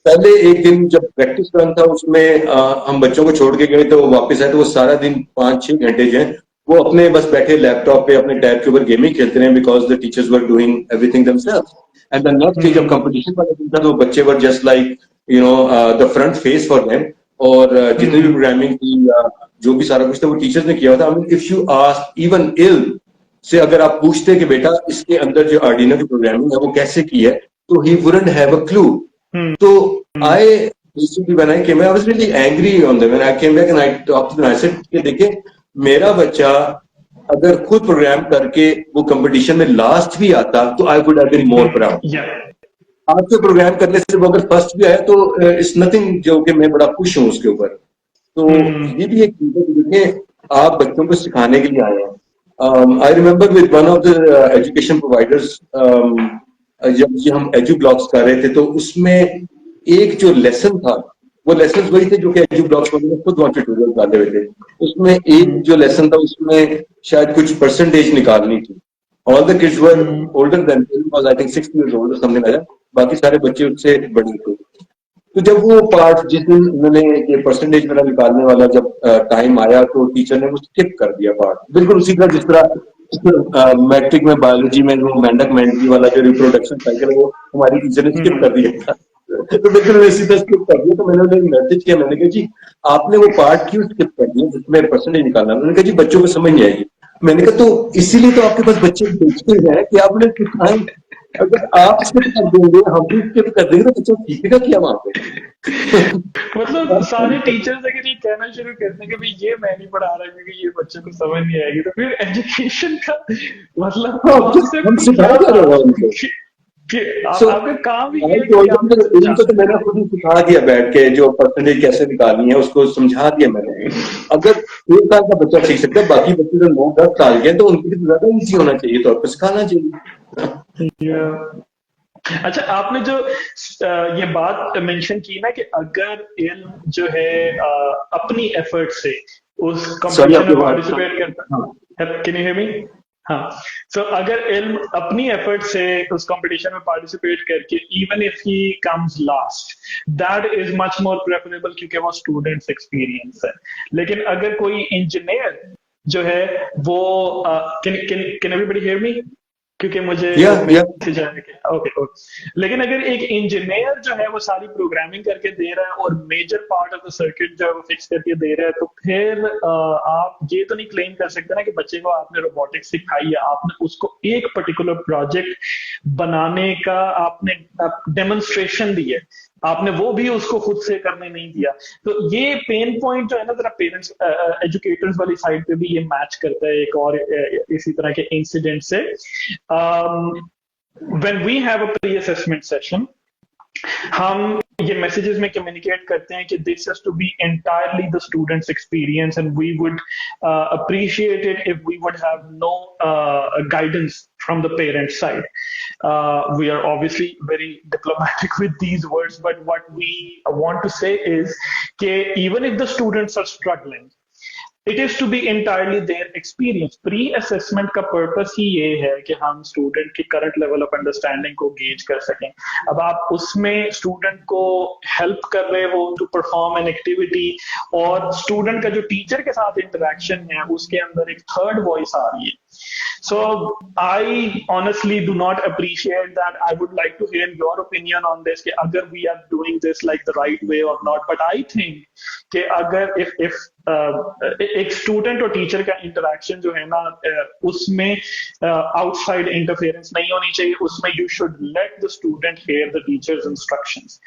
पहले एक दिन जब प्रैक्टिस रन था उसमें हम बच्चों को छोड़ के गए, तो वो वापस आए, तो वो सारा दिन 5-6 घंटे जो है वो अपने बस बैठे लैपटॉप पे अपने टैब के ऊपर गेमिंग खेलते रहे, because the teachers were doing everything themselves. And the next day जब कंपटीशन वाला दिन था, तो बच्चे वर just like the front face for them. और जितनी भी प्रोग्रामिंग थी या जो भी सारा कुछ था वो टीचर्स ने किया था। I mean if you ask even I'll say, अगर आप पूछते कि बेटा इसके अंदर जो आर्डिनो की प्रोग्रामिंग है वो कैसे की है, तो ही वुडंट हैव अ क्लू। तो I basically when I came back, I was really angry on them. When I came back and I talked to them, I said कि देखिए मेरा बच्चा अगर खुद प्रोग्राम करके वो कंपटीशन में लास्ट भी आता, तो I would have been more proud. Yeah. आपसे प्रोग्राम करने से वो अगर फर्स्ट भी आया, तो इट्स नथिंग जो कि मैं बड़ा खुश हूँ उसके ऊपर। तो ये भी एक चीज है कि देखिए आप बच्चों को सिखाने के लिए आए हैं। I remember with one of the education providers, जब ये हम एजू ब्लॉग्स कर रहे थे, तो उसमें एक जो लेसन था, वो लेसन वही थे जो कि एजू ब्लॉग्स वगैरह खुद वहां ट्यूटोरियल डाले हुए थे। उसमें एक जो लेसन था उसमें शायद कुछ परसेंटेज निकालनी थी। All the kids were older than, was I think 6 years old something like that, बाकी सारे बच्चे उससे बड़े थे। तो जब वो पार्ट जिस दिन उन्होंने ये परसेंटेज मेरा निकालने वाला जब टाइम आया, तो टीचर ने वो स्किप कर दिया पार्ट, बिल्कुल उसी तरह जिस तरह मैट्रिक में बायोलॉजी में वो मेंढक मेंढकी वाला जो रिप्रोडक्शन साइकिल है वो हमारी टीचर ने स्किप कर दिया था। तो बिल्कुल उसी तरह स्किप कर दिया। तो मैंने उन्हें मैसेज किया, मैंने कहा जी आपने वो पार्ट क्यों स्किप कर दिया जिसमें परसेंटेज निकालना? उन्होंने कहा जी बच्चों को समझ नहीं आएगी। मैंने कहा तो इसीलिए तो आपके पास बच्चे भेजते हैं कि आप उन्हें सिखाएं। अगर आप स्किप कर देंगे, हम भी स्किप कर देंगे, तो बच्चा सीखेगा क्या वहां पे? मतलब सारे टीचर्स अगर ये कहना शुरू कर दें कि भाई ये मैं नहीं पढ़ा रहा क्योंकि ये बच्चे को समझ नहीं आएगी, तो फिर एजुकेशन का मतलब हाँ, हम कॉन्सेप्ट सिखाया क्या जा था रहा है उनको। कि So, आपका काम ही I ये है told कि them आपने that इनको तो मैंने खुद ही सिखा दिया बैठ के, जो परसेंटेज कैसे निकालनी है उसको समझा दिया मैंने। अगर 1 साल का बच्चा सीख सकता है, बाकी बच्चे तो 9-10 साल के हैं, तो उनके लिए ज्यादा ईजी होना चाहिए, तो आपको सिखाना चाहिए। अच्छा, आपने जो ये बात मेंशन की ना कि अगर इल्म जो है अपनी एफर्ट से उस सॉरी कंपटीशन आपकी में बात। पार्टिसिपेट करता है, कैन यू हियर मी? हाँ, सो अगर इल्म अपनी एफर्ट से उस कंपटीशन में पार्टिसिपेट करके even if he comes last, that is much more preferable क्योंकि वो स्टूडेंट्स एक्सपीरियंस है। लेकिन अगर कोई इंजीनियर जो है वो कैन एवरीबॉडी हियर मी? क्योंकि मुझे ओके ओके। लेकिन अगर एक इंजीनियर जो है वो सारी प्रोग्रामिंग करके दे रहा है और major part of the circuit जो है वो फिक्स करके दे रहा है, तो फिर आप ये तो नहीं क्लेम कर सकते ना कि बच्चे को आपने रोबोटिक्स सिखाई है, आपने उसको एक पर्टिकुलर प्रोजेक्ट बनाने का आपने डेमोन्स्ट्रेशन दी है, आपने वो भी उसको खुद से करने नहीं दिया। तो ये पेन पॉइंट जो है ना, जरा पेरेंट्स एजुकेटर्स वाली साइड पे भी ये मैच करता है एक और इसी तरह के इंसिडेंट से। When we have a pre assessment session, हम ये मैसेजेस में कम्युनिकेट करते हैं कि this has to be entirely the students experience and we would appreciate it if we would have no guidance from the parent side. We are obviously very diplomatic with these words, but what we want to say is कि even if the students are struggling, it is to be entirely their experience. Pre assessment का पर्पस ही ये है कि हम स्टूडेंट की करंट लेवल ऑफ अंडरस्टैंडिंग को गेज कर सकें। अब आप उसमें स्टूडेंट को हेल्प कर रहे हो टू परफॉर्म एन एक्टिविटी, और स्टूडेंट का जो टीचर के साथ इंटरेक्शन है उसके अंदर एक थर्ड वॉइस आ रही है। So I honestly do not appreciate that. I would like to hear your opinion on this, कि अगर we are doing this like the right way or not. But I think कि अगर if एक स्टूडेंट और टीचर का इंटरेक्शन जो है ना, उसमें आउटसाइड इंटरफेरेंस नहीं होनी चाहिए, उसमें you should let the student hear the teachers instructions.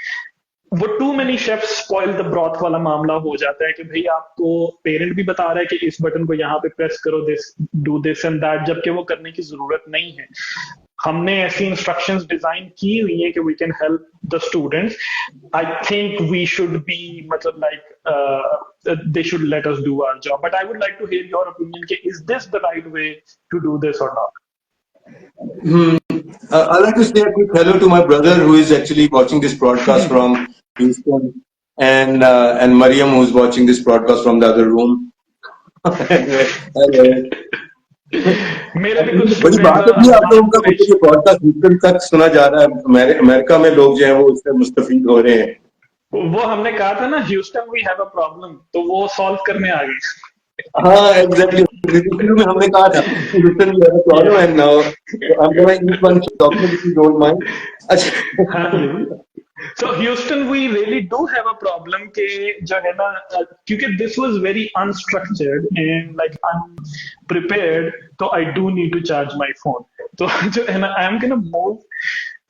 वो too many chefs spoil the broth वाला मामला हो जाता है कि भाई आपको पेरेंट भी बता रहा है कि इस बटन को यहाँ पे प्रेस करो, this do this and that, जबकि वो करने की जरूरत नहीं है। हमने ऐसी इंस्ट्रक्शंस डिजाइन की हुई है कि we can help the students. I think we should be, मतलब like they should let us do our job, but I would like to hear your opinion कि is this the right way to do this और not? I'd like to say a quick hello to my brother who is actually watching this broadcast from Houston, and Mariam who's watching this broadcast from the other room. मेरे भी कुछ बड़ी बात है कि आप लोगों का ये ब्रॉडकास्ट ह्यूस्टन तक सुना जा रहा है। अमेरिका में लोग जो हैं वो इससे मुस्तफीद हो रहे हैं। वो हमने कहा था ना, Houston we have a problem, तो वो सॉल्व करने आ गए। हाँ, एग्जैक्टली। में हमने कहा था Houston we have a problem and now I am going eat one chocolate if you don't mind. अच्छा, So Houston, we really do have a problem कि जो है ना, क्योंकि this was very unstructured and like unprepared, तो I do need to charge my phone. तो जो है ना, I am gonna move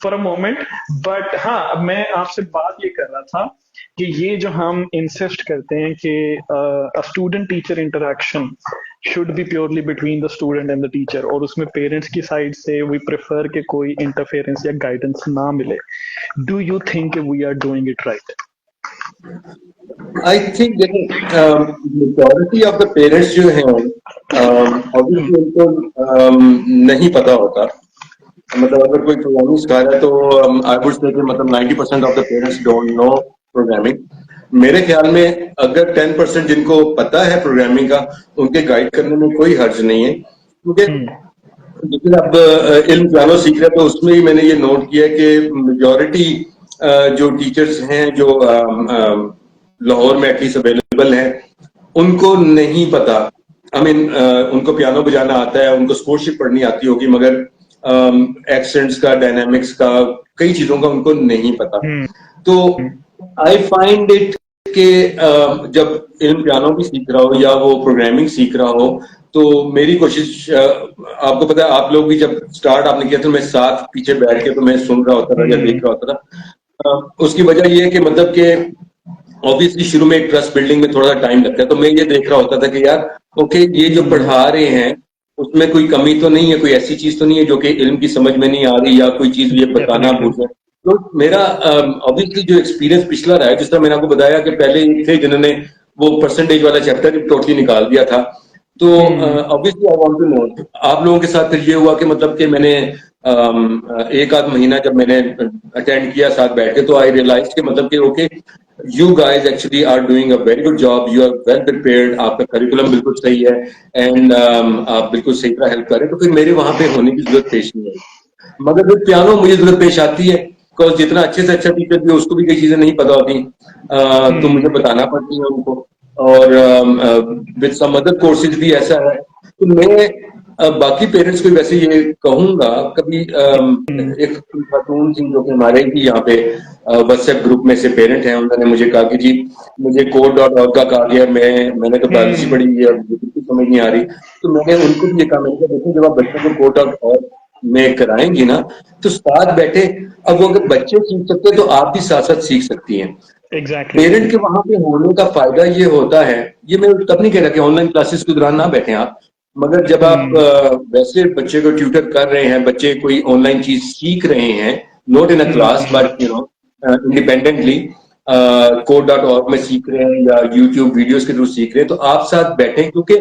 for a moment, but हाँ, अब मैं आपसे बात ये कर रहा था कि ये जो हम इंसिस्ट करते हैं कि a student teacher interaction should be purely between the student and the teacher, और उसमें पेरेंट्स की साइड से we prefer कि कोई इंटरफेरेंस या गाइडेंस ना मिले। Do you think we are doing it right? I think majority of the parents जो हैं obviously उनको नहीं पता होता। मतलब अगर कोई प्रोग्रामिंग सिखा रहा है तो I would say कि मतलब 90% of the parents don't know programming। मेरे ख्याल में अगर 10% जिनको पता है प्रोग्रामिंग का, उनके गाइड करने में कोई हर्ज नहीं है, क्योंकि लेकिन अब इल्म पियानो सीख रहे हैं तो उसमें ही मैंने ये नोट किया कि मेजॉरिटी जो टीचर्स हैं जो लाहौर में एटलीस्ट अवेलेबल हैं, उनको नहीं पता। आई मीन उनको पियानो बजाना आता है, उनको स्कोरशिप पढ़नी आती होगी, मगर एक्सेंट्स का, डायनामिक्स का, कई चीजों का उनको नहीं पता। तो आई फाइंड इट कि जब इल्म पियानो भी सीख रहा हो या वो प्रोग्रामिंग सीख रहा हो, तो मेरी कोशिश, आपको पता है, आप लोग भी जब स्टार्ट आपने किया तो मैं साथ पीछे बैठ के तो मैं सुन रहा होता था या देख रहा होता था। उसकी वजह ये है कि मतलब कि ऑब्वियसली शुरू में एक ट्रस्ट बिल्डिंग में थोड़ा सा टाइम लगता है, तो मैं ये देख रहा होता था कि यार ओके, ये जो पढ़ा रहे हैं उसमें कोई कमी तो नहीं है, कोई ऐसी चीज तो नहीं है जो कि इल्म की समझ में नहीं आ रही, या कोई चीज ये बताना भूल गए। तो मेरा ऑब्वियसली जो एक्सपीरियंस पिछला रहा है, जिस तरह मैंने आपको बताया कि पहले थे जिन्होंने वो परसेंटेज वाला चैप्टर टोटली निकाल दिया था, तो obviously I want to know आप लोगों के साथ फिर ये हुआ कि मतलब कि मैंने एक आध महीना जब मैंने अटेंड किया साथ बैठ के, तो आई रियलाइज कि मतलब कि okay, you guys actually are doing a very good job, you are well prepared, आपका करिकुलम बिल्कुल सही है, एंड आप बिल्कुल सही तरह हेल्प कर रहे हैं। तो फिर मेरे वहां पे होने की जरूरत पेश नहीं आई। मगर फिर पियानो मुझे जरूरत पेश आती है, बिकॉज जितना अच्छे से अच्छा टीचर भी उसको भी कई चीजें नहीं पता होती, तो मुझे बताना पड़ती है उनको। और विद सम अदर कोर्सेज भी ऐसा है। तो मैं बाकी पेरेंट्स को वैसे ये कहूंगा, कभी एक खातून थी जो कि हमारे ही यहाँ पे व्हाट्सएप ग्रुप में से पेरेंट हैं, उन्होंने मुझे कहा कि जी मुझे code.org का कहा गया, मैंने तो बायोलॉजी पढ़ी है और मुझे कुछ समझ नहीं आ रही। तो मैंने उनको भी ये कहा, मैंने कहा देखो, जब आप बच्चों को code.org में कराएंगी ना, तो साथ बैठे, अब वो अगर बच्चे सीख सकते हैं तो आप भी साथ साथ सीख सकती हैं। Exactly. पेरेंट के वहां पे होने का फायदा ये होता है, ये मैं तब नहीं कह रहा कि ऑनलाइन क्लासेस के दौरान ना बैठे आप, मगर जब आप वैसे बच्चे को ट्यूटर कर रहे हैं, बच्चे कोई ऑनलाइन चीज सीख रहे हैं, not in a class but you know independently code.org में सीख रहे हैं या यूट्यूब वीडियोस के थ्रू सीख रहे हैं, तो आप साथ बैठें, क्योंकि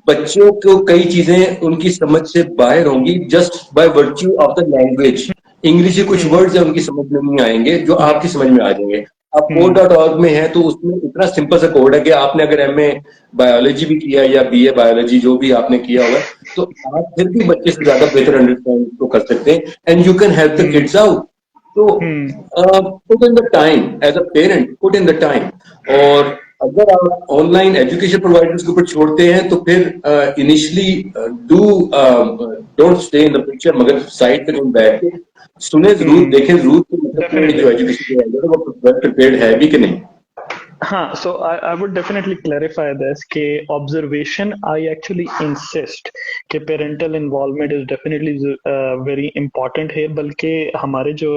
बच्चों को कई चीजें उनकी समझ से बाहर होंगी just by virtue of the language. English के कुछ वर्ड्स है उनकी समझ में नहीं आएंगे जो आपकी समझ में आ जाएंगे। आप code.org में है तो उसमें इतना सिंपल सा कोड है कि आपने अगर एमए बायोलॉजी भी किया या बीए बायोलॉजी जो भी आपने किया हुआ है, तो आप फिर भी बच्चे से ज्यादा बेहतर अंडरस्टैंड तो कर सकते हैं, and you can help the kids out. तो put in the time as a parent, put in the time. और अगर आप ऑनलाइन एजुकेशन प्रोवाइडर्स के ऊपर छोड़ते हैं तो फिर initially do don't stay in the picture, मगर साइड पे कहीं बैठ के सुने जरूर, देखें जरूर कि मतलब कि जो एजुकेशन प्रोवाइडर है वो वेल प्रिपेयर्ड है भी कि नहीं। हाँ, so I would definitely clarify this कि observation I actually insist कि parental involvement is definitely very important है, बल्कि हमारे जो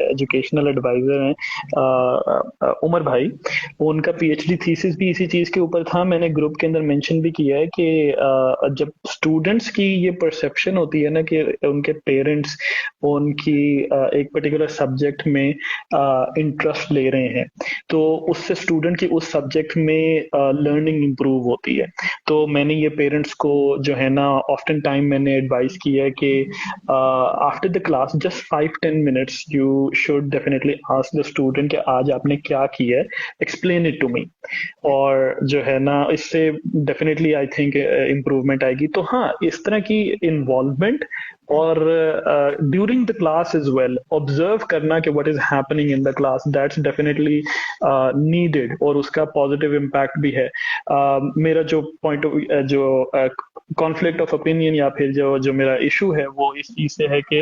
educational advisor हैं उमर भाई, उनका PhD thesis भी इसी चीज़ के ऊपर था। मैंने ग्रुप के अंदर मेंशन भी किया है कि जब स्टूडेंट्स की ये परसेप्शन होती है ना कि उनके पेरेंट्स उनकी एक पर्टिकुलर सब्जेक्ट में इंटरेस्ट ले रहे हैं, तो उससे स्टूडेंट की उस सब्जेक्ट में लर्निंग इम्प्रूव होती है। तो मैंने ये पेरेंट्स को जो है ना ऑफ्टन टाइम मैंने एडवाइस किया है कि after the class just 5-10 minutes you should definitely ask the student कि आज आपने क्या किया है, एक्सप्लेन इट टू मी। और जो है ना इससे डेफिनेटली आई थिंक इम्प्रूवमेंट आएगी। तो हाँ, इस तरह की इन्वॉल्वमेंट और during the class is well observe करना कि what is happening in the class, that's definitely needed और उसका पॉजिटिव इम्पैक्ट भी है। मेरा जो पॉइंट जो कॉन्फ्लिक्ट ऑफ ओपिनियन या फिर जो मेरा इशू है वो इस चीज से है कि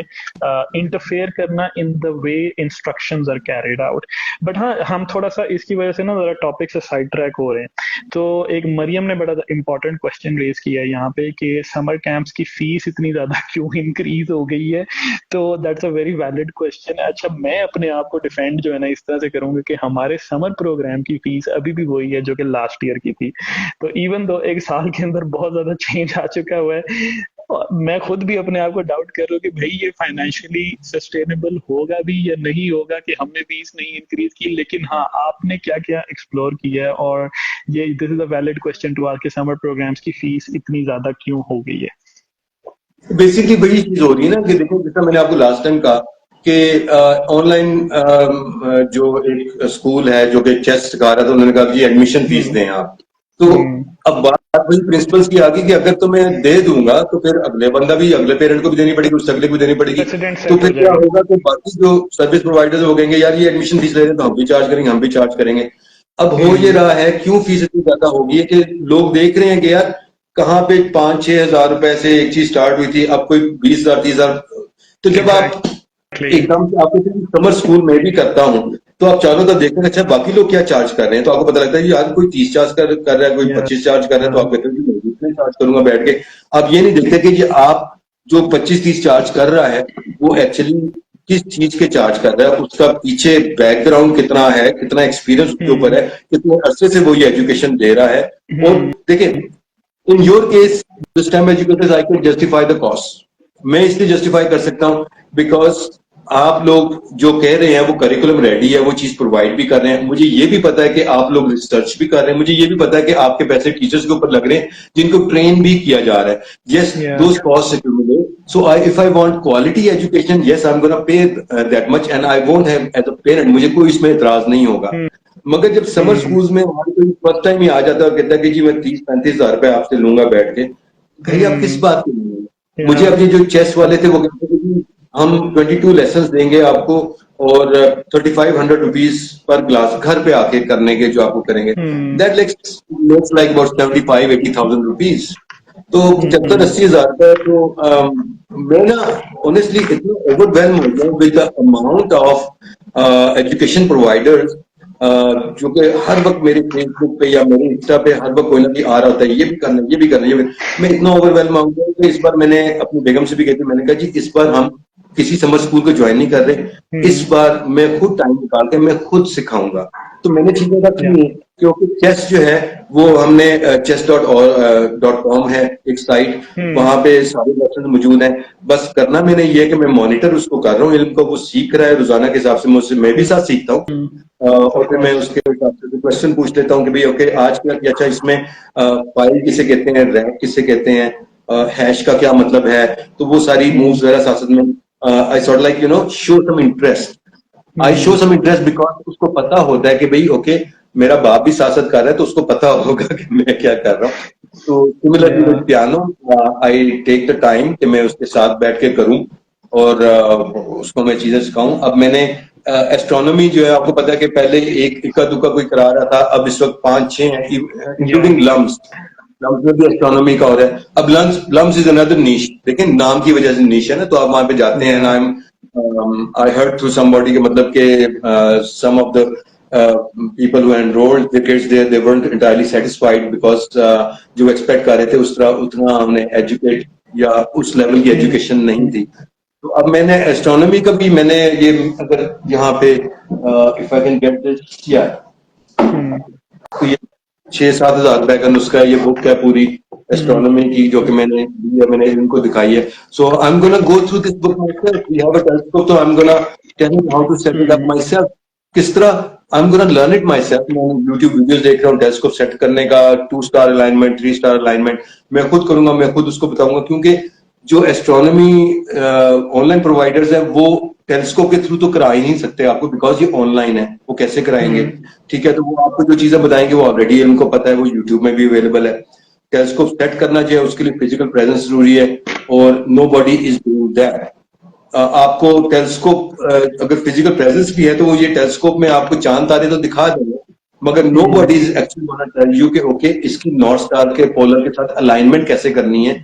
इंटरफेयर करना in the way instructions are carried out. But हाँ, हम थोड़ा सा इसकी वजह से ना जरा टॉपिक से साइड ट्रैक हो रहे हैं। तो एक मरियम ने बड़ा इंपॉर्टेंट क्वेश्चन रेज किया है यहाँ पे कि समर कैंप्स की फीस इतनी ज्यादा क्यों इंक्रीज हो गई है। तो that's a very valid question. अच्छा, मैं अपने आप को डिफेंड जो है ना इस तरह से करूंगा कि हमारे समर प्रोग्राम की फीस अभी भी वही है जो कि लास्ट ईयर की थी। तो इवन दो एक साल के अंदर बहुत ज्यादा चेंज आ चुका हुआ है, मैं खुद भी अपने आप को डाउट कर रहा हूँ कि भाई ये फाइनेंशियली सस्टेनेबल होगा भी या नहीं होगा कि हमने फीस नहीं इंक्रीज की। लेकिन हाँ, आपने क्या क्या एक्सप्लोर किया है, और ये this is a valid question to ask कि समर प्रोग्राम्स की फीस इतनी ज्यादा क्यों हो गई है। बेसिकली वही चीज हो रही है ना कि देखो, जैसा मैंने आपको लास्ट टाइम कहा कि ऑनलाइन जो एक स्कूल है जो कि चेस सिखा रहा था, उन्होंने कहा कि एडमिशन फीस दें आप। तो अब बात वही प्रिंसिपल्स की आ गई कि अगर तो मैं दे दूंगा तो फिर अगले बंदा भी, अगले पेरेंट को भी देनी पड़ेगी, उससे अगले को भी देनी पड़ेगी। तो फिर क्या होगा कि बाकी जो सर्विस प्रोवाइडर्स हो गएंगे, यार ये एडमिशन फीस ले रहे हैं तो हम भी चार्ज करेंगे, हम भी चार्ज करेंगे। अब हो ये रहा है, क्यों फीस इतनी ज्यादा होगी है कि लोग देख रहे हैं कि यार कहाँ पे 5-6 हजार रुपए से एक चीज स्टार्ट हुई थी, अब कोई 20,000 30,000। तो जब आप एकदम से, आपको समर स्कूल में भी करता हूँ तो आप चारों तरफ देखते हैं अच्छा बाकी लोग क्या चार्ज कर रहे हैं, तो आपको पता लगता है यार कोई 30 चार्ज कर रहा है, कोई 25 चार्ज कर रहा है, तो आप कहते हैं मैं इतने चार्ज करूंगा बैठ के। आप ये नहीं देखते कि आप जो 25-30 चार्ज कर रहा है वो एक्चुअली किस चीज के चार्ज कर रहा है, उसका पीछे बैकग्राउंड कितना है, कितना एक्सपीरियंस उसके ऊपर है, कितने अरसे से वो ये एजुकेशन दे रहा है। और देखिए, in your case this time educators I can justify the cost. मैं इसलिए जस्टिफाई कर सकता हूँ बिकॉज आप लोग जो कह रहे हैं वो करिकुलम रेडी है, वो चीज प्रोवाइड भी कर रहे हैं। मुझे ये भी पता है कि आप लोग रिसर्च भी कर रहे हैं, मुझे ये भी पता है कि आपके पैसे टीचर्स के ऊपर लग रहे हैं जिनको ट्रेन भी किया जा रहा है। Yes, those cost accumulate. So if I want quality education, yes I am gonna pay that much and I won't have as a parent, मुझे कोई इसमें एतराज नहीं होगा। मगर जब समर स्कूल्स में वहां कोई फर्स्ट टाइम ही आ जाता है और कहता है कि जी मैं 30-35 हजार रुपए आपसे लूंगा बैठ के, भाई आप किस बात के लिए? मुझे अपने जो चेस वाले थे वो कहते थे कि हम 22 लेसन देंगे आपको और 3500 रुपीज पर क्लास घर पे आके करने के जो आपको करेंगे, that let's like about 75-80,000 rupees. तो 75-80 हजार रुपए। तो मैं ना ऑनेस्टली इतना ओवरवेलम हो गया with the amount of education providers जो कि हर वक्त मेरे फेसबुक पे या मेरे इंस्टा पे हर वक्त कोई ना कोई आ रहा होता है, ये भी करना, ये भी करना, ये भी। मैं इतना ओवरवेलम हो गया कि इस बार मैंने अपनी बेगम से भी कहती, मैंने कहा जी इस बार हम किसी समर स्कूल को ज्वाइन नहीं कर रहे, इस बार मैं खुद टाइम निकाल के मैं खुद सिखाऊंगा। तो मैंने चीजें रखी, क्योंकि चेस जो है वो हमने chess.com है एक साइट, वहां पे सारे लेसन मौजूद हैं। बस करना मैंने ये है कि मैं मॉनिटर उसको कर रहा हूँ, इल्म को वो सीख रहा है रोजाना के हिसाब से, मुझसे मैं भी साथ सीखता हूँ। और फिर मैं उसके हिसाब से क्वेश्चन पूछ लेता हूँ कि भाई ओके आज क्या किया, अच्छा इसमें फाइल किसे कहते हैं, रैंक किसे कहते हैं, हैश का क्या मतलब है, तो वो सारी मूव्स वगैरह साथ में I sort like you know show some interest. I show some interest because उसको पता होता है कि भाई ओके मेरा बाप भी साथ साथ कर रहा है तो उसको पता होगा कि मैं क्या कर रहा हूँ. तो similarly with Yeah. Piano I take the time कि मैं उसके साथ बैठ के करूँ और उसको मैं चीजें सिखाऊं. अब मैंने एस्ट्रोनॉमी जो है आपको पता है कि पहले एक इक्का दुक्का कोई करा रहा था, अब इस वक्त 5-6 हैं Yeah. Including lumps. लम्स में भी एस्ट्रोनॉमी का हो रहा है. अब लम्स इज अनदर नीश. देखिए नाम की वजह से नीश है ना, तो आप वहां पे जाते हैं. Yeah. I heard through somebody के मतलब के some of the people who enrolled the kids there, they weren't entirely satisfied because जो एक्सपेक्ट कर रहे थे उस तरह उतना हमने एजुकेट या उस लेवल की एजुकेशन नहीं थी. तो अब मैंने एस्ट्रोनॉमी का भी मैंने ये अगर यहाँ पे if I can get this या तो ये 6-7 हजार रुपए का नुस्खा है. ये बुक है पूरी एस्ट्रोनॉमी की जो कि मैंने इनको दिखाई है. So I am gonna go through this book myself. We have a telescope, तो I am gonna tell him how to set it up myself. किस तरह I am gonna learn it myself. मैं यूट्यूब वीडियोस देख रहा हूँ टेलीस्कोप सेट करने का, 2 स्टार अलाइनमेंट, 3 स्टार अलाइनमेंट मैं खुद करूंगा, मैं खुद उसको बताऊंगा. क्योंकि जो एस्ट्रोनॉमी ऑनलाइन प्रोवाइडर्स हैं वो टेलीस्कोप के थ्रू तो करा ही नहीं सकते आपको, बिकॉज ये ऑनलाइन है. वो कैसे कराएंगे? ठीक है, तो वो आपको जो चीजें बताएंगे वो ऑलरेडी उनको पता है, वो यूट्यूब में भी अवेलेबल है. टेलीस्कोप सेट करना चाहिए, उसके लिए फिजिकल प्रेजेंस जरूरी है और nobody is doing that. आपको टेलीस्कोप अगर फिजिकल प्रेजेंस भी है तो वो ये टेलीस्कोप में आपको चांद तारे तो दिखा देंगे, मगर nobody is actually gonna tell you कि ओके इसकी नॉर्थ स्टार के पोलर के साथ अलाइनमेंट कैसे करनी है,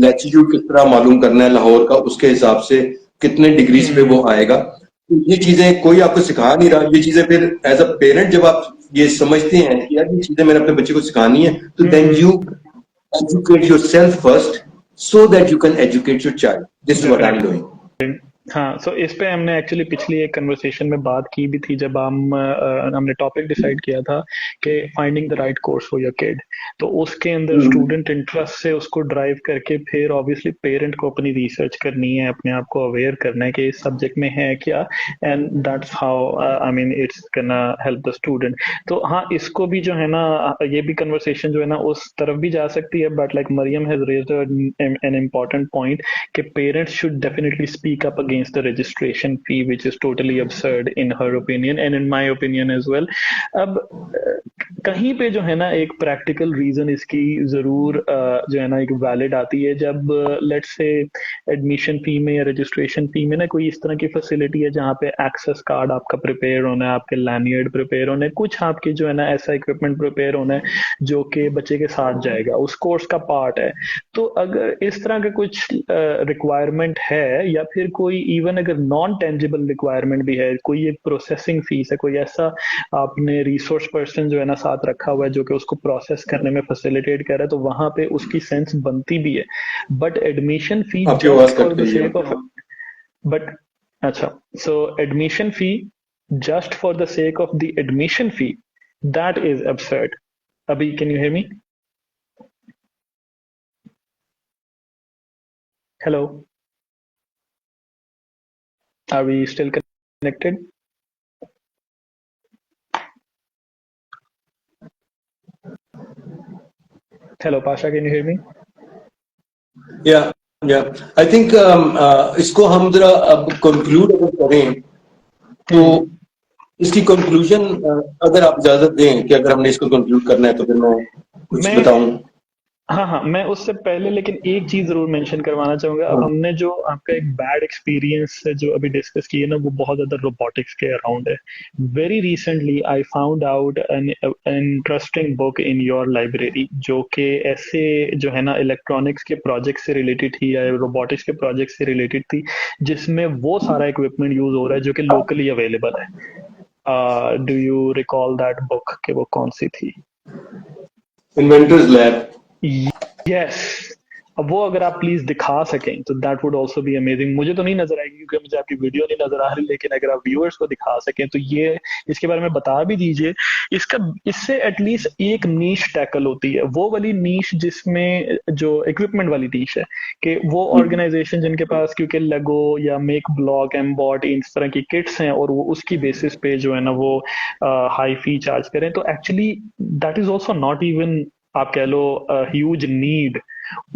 लैटिट्यूड किस तरह मालूम करना है लाहौर का, उसके हिसाब से कितने डिग्रीज पे वो आएगा. तो ये चीजें कोई आपको सिखा नहीं रहा. ये चीजें फिर एज अ पेरेंट जब आप ये समझते हैं कि यार ये चीजें मैंने अपने बच्चे को सिखानी है, तो then you educate yourself first so that you can educate your child. This is what I'm doing. हाँ, सो इस पे हमने एक्चुअली पिछली एक कन्वर्सेशन में बात की भी थी जब हमने टॉपिक डिसाइड किया था कि finding the right course for your kid. तो उसके अंदर स्टूडेंट इंटरेस्ट से उसको ड्राइव करके फिर ऑब्वियसली पेरेंट को अपनी रिसर्च करनी है, अपने आप को अवेयर करना है कि इस सब्जेक्ट में है क्या, and that's how I mean it's can help the student. तो हाँ, इसको भी जो है ना, ये भी कन्वर्सेशन जो है ना उस तरफ भी जा सकती है, but like Mariam has raised an important point कि parents should definitely speak up against the registration fee, which is totally absurd in her opinion and in my opinion as well. अब कहीं पे जो है ना एक प्रैक्टिकल रीजन इसकी जरूर जो है ना एक वैलिड आती है जब लेट्स से एडमिशन फी में या रजिस्ट्रेशन फी में ना कोई इस तरह की फैसिलिटी है जहाँ पे एक्सेस कार्ड आपका प्रिपेयर होना है, आपके लैनियर्ड प्रिपेयर होना है, कुछ आपके जो है ना ऐसा इक्विपमेंट प्रिपेयर होना है जो कि बच्चे के साथ जाएगा, उस कोर्स का पार्ट है. तो अगर इस तरह का कुछ रिक्वायरमेंट है या फिर कोई इवन अगर नॉन टेंजिबल रिक्वायरमेंट भी है, कोई एक प्रोसेसिंग फीस है, कोई ऐसा आपने रिसोर्स पर्सन जो है ना साथ रखा हुआ है जो कि उसको प्रोसेस करने में फैसिलिटेट कर रहा है, तो वहां पे उसकी सेंस बनती भी है. But admission fee just for the sake of but अच्छा, so admission fee just for the sake of the admission fee, that is absurd. अभी can you hear me? Hello, are we still connected? Hello, Pasha, can you hear me? Yeah, yeah. I think इसको हम जरा अब कंक्लूड अगर करें तो इसकी कंक्लूजन अगर आप इजाजत दें कि अगर हमने इसको कंक्लूड करना है तो फिर मैं कुछ बताऊं. हाँ, मैं उससे पहले लेकिन एक चीज जरूर मेंशन करवाना चाहूंगा. अब हमने जो आपका एक बैड एक्सपीरियंस जो अभी डिस्कस किया ना वो बहुत ज्यादा रोबोटिक्स के अराउंड है. Very recently I found out an interesting book in your library जो कि ऐसे जो है ना इलेक्ट्रॉनिक्स के प्रोजेक्ट से रिलेटेड थी या रोबोटिक्स के प्रोजेक्ट से रिलेटेड थी, जिसमें वो सारा इक्विपमेंट यूज हो रहा है जो कि लोकली अवेलेबल है. Do you recall that book कि वो कौन सी थी? Inventors lab. यस, अब वो अगर आप प्लीज दिखा सकें तो that would also be amazing. मुझे तो नहीं नजर आएगी क्योंकि मुझे आपकी वीडियो नहीं नजर आ रही, लेकिन अगर आप व्यूअर्स को दिखा सकें तो ये इसके बारे में बता भी दीजिए. इससे एटलीस्ट एक नीश टैकल होती है, वो वाली नीश जिसमें जो इक्विपमेंट वाली नीश है कि वो ऑर्गेनाइजेशन जिनके पास क्योंकि लेगो या मेक ब्लॉक एम्बॉट इस तरह की किट्स हैं और वो उसकी बेसिस पे जो है ना वो हाई फी चार्ज करें, तो actually that is also not even आप कह लो ह्यूज नीड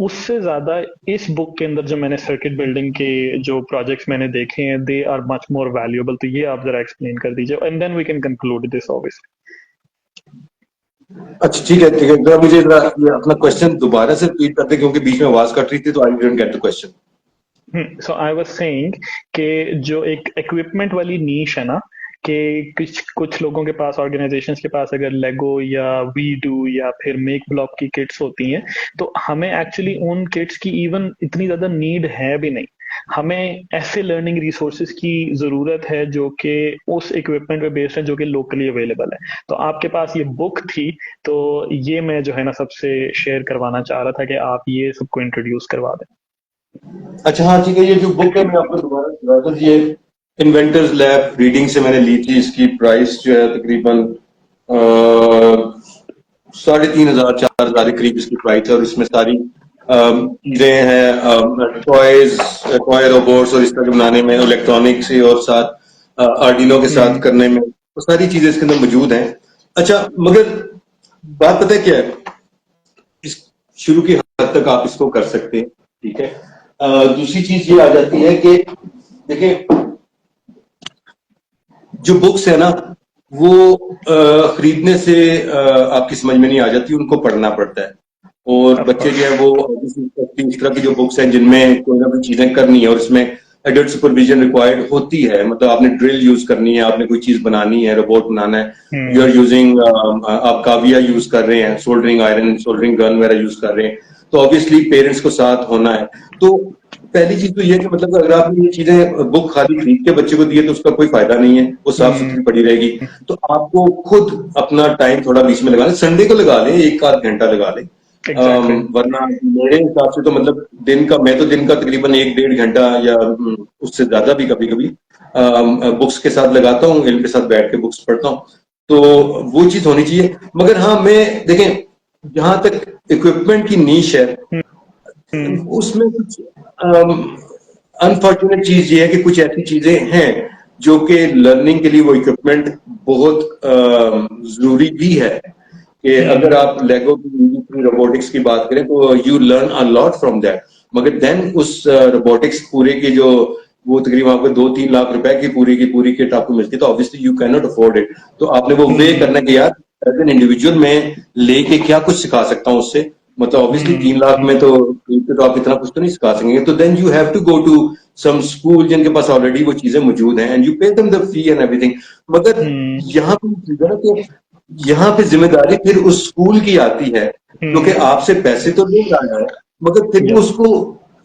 उससे ज्यादा इस बुक के अंदर जो मैंने सर्किट बिल्डिंग के जो प्रोजेक्ट्स मैंने देखे हैं, they are much more valuable. तो ये आप जरा एक्सप्लेन कर दीजिए, and then we can conclude this obviously. अच्छा ठीक है ठीक है, जरा मुझे जरा ये अपना क्वेश्चन दोबारा से रिपीट करते क्योंकि बीच में आवाज कट रही थी, तो I didn't get the question. So I was saying कि जो एक इक्विपमेंट वाली नीश है ना, कि कुछ कुछ लोगों के पास, ऑर्गेनाइजेशंस के पास अगर लेगो या वी डू या फिर मेक ब्लॉक की किट्स होती हैं, तो हमें एक्चुअली उन किट्स की इवन इतनी ज्यादा नीड है भी नहीं। हमें ऐसे लर्निंग रिसोर्सेज की जरूरत है जो कि उस इक्विपमेंट पे बेस्ड है, जो कि लोकली अवेलेबल है। तो आपके पास ये बुक थी, तो ये मैं जो है ना सबसे शेयर करवाना चाह रहा था कि आप ये सबको इंट्रोड्यूस करवा दें। अच्छा हाँ ठीक है, ये जो बुक है मैं आपको दोबारा बता दूं, ये इन्वेंटर्स लैब रीडिंग से मैंने ली थी। इसकी प्राइस जो है तकरीबन 3,500 4,000 के करीब इसकी प्राइस है, और इसमें सारी चीजें हैं, टॉय रोबोट्स और इस तरह के बनाने में, इलेक्ट्रॉनिक से और साथ आर्डिनो के साथ करने में, तो सारी चीजें इसके अंदर मौजूद हैं। अच्छा मगर बात पता है क्या है, इस शुरू की हद तक आप इसको कर सकते हैं, ठीक है। दूसरी चीज ये आ जाती है कि देखिए जो बुक्स है ना वो खरीदने से आपकी समझ में नहीं आ जाती, उनको पढ़ना पड़ता है। और बच्चे जो है वो इस तरह की जो बुक्स हैं जिनमें कोई ना कोई चीजें करनी है और इसमें एडल्ट सुपरविजन रिक्वायर्ड होती है, मतलब आपने ड्रिल यूज करनी है, आपने कोई चीज बनानी है, रोबोट बनाना है, यू आर यूजिंग, आप काविया यूज कर रहे हैं, सोल्डरिंग आयरन, सोल्डरिंग गन वगैरह यूज कर रहे हैं, तो ऑब्वियसली पेरेंट्स को साथ होना है। तो पहली चीज तो ये है कि मतलब अगर आपने ये चीजें बुक खाली खरीद के बच्चे को दिए तो उसका कोई फायदा नहीं है, वो साफ सुथरी पड़ी रहेगी। तो आपको खुद अपना टाइम थोड़ा बीच में लगा लें, संडे को लगा लें, 1 आध घंटा लगा लें। वरना मेरे हिसाब से तो मतलब मैं तो दिन का तकरीबन 1 डेढ़ घंटा या उससे ज्यादा भी कभी कभी बुक्स के साथ लगाता हूँ, इनके साथ बैठ के बुक्स पढ़ता हूँ। तो वो चीज होनी चाहिए। मगर हाँ, मैं देखें जहां तक इक्विपमेंट की नीश है उसमें कुछ अनफॉर्चुनेट चीज ये है कि कुछ ऐसी चीजें हैं जो कि लर्निंग के लिए वो इक्विपमेंट बहुत जरूरी भी है। कि अगर आप लेगो की रोबोटिक्स की बात करें तो you learn a lot from that, मगर देन उस रोबोटिक्स पूरे की जो वो तकरीबन आपको 2-3 लाख रुपए की पूरी किट आपको मिलती है, तो obviously you can not afford it. तो आपने वो वे करना कि यार एज एन इंडिविजुअल मैं लेके क्या कुछ सिखा सकता हूँ उससे, मतलब ऑब्वियसली 3 लाख में तो आप इतना कुछ तो नहीं सिखा सकेंगे। तो then you have to go to some school जिनके पास ऑलरेडी वो चीजें मौजूद हैं, and you pay them the fee and everything. मगर यहाँ पे यहाँ पे जिम्मेदारी फिर उस स्कूल की आती है, क्योंकि आपसे पैसे तो ले रहा है, मगर फिर वो उसको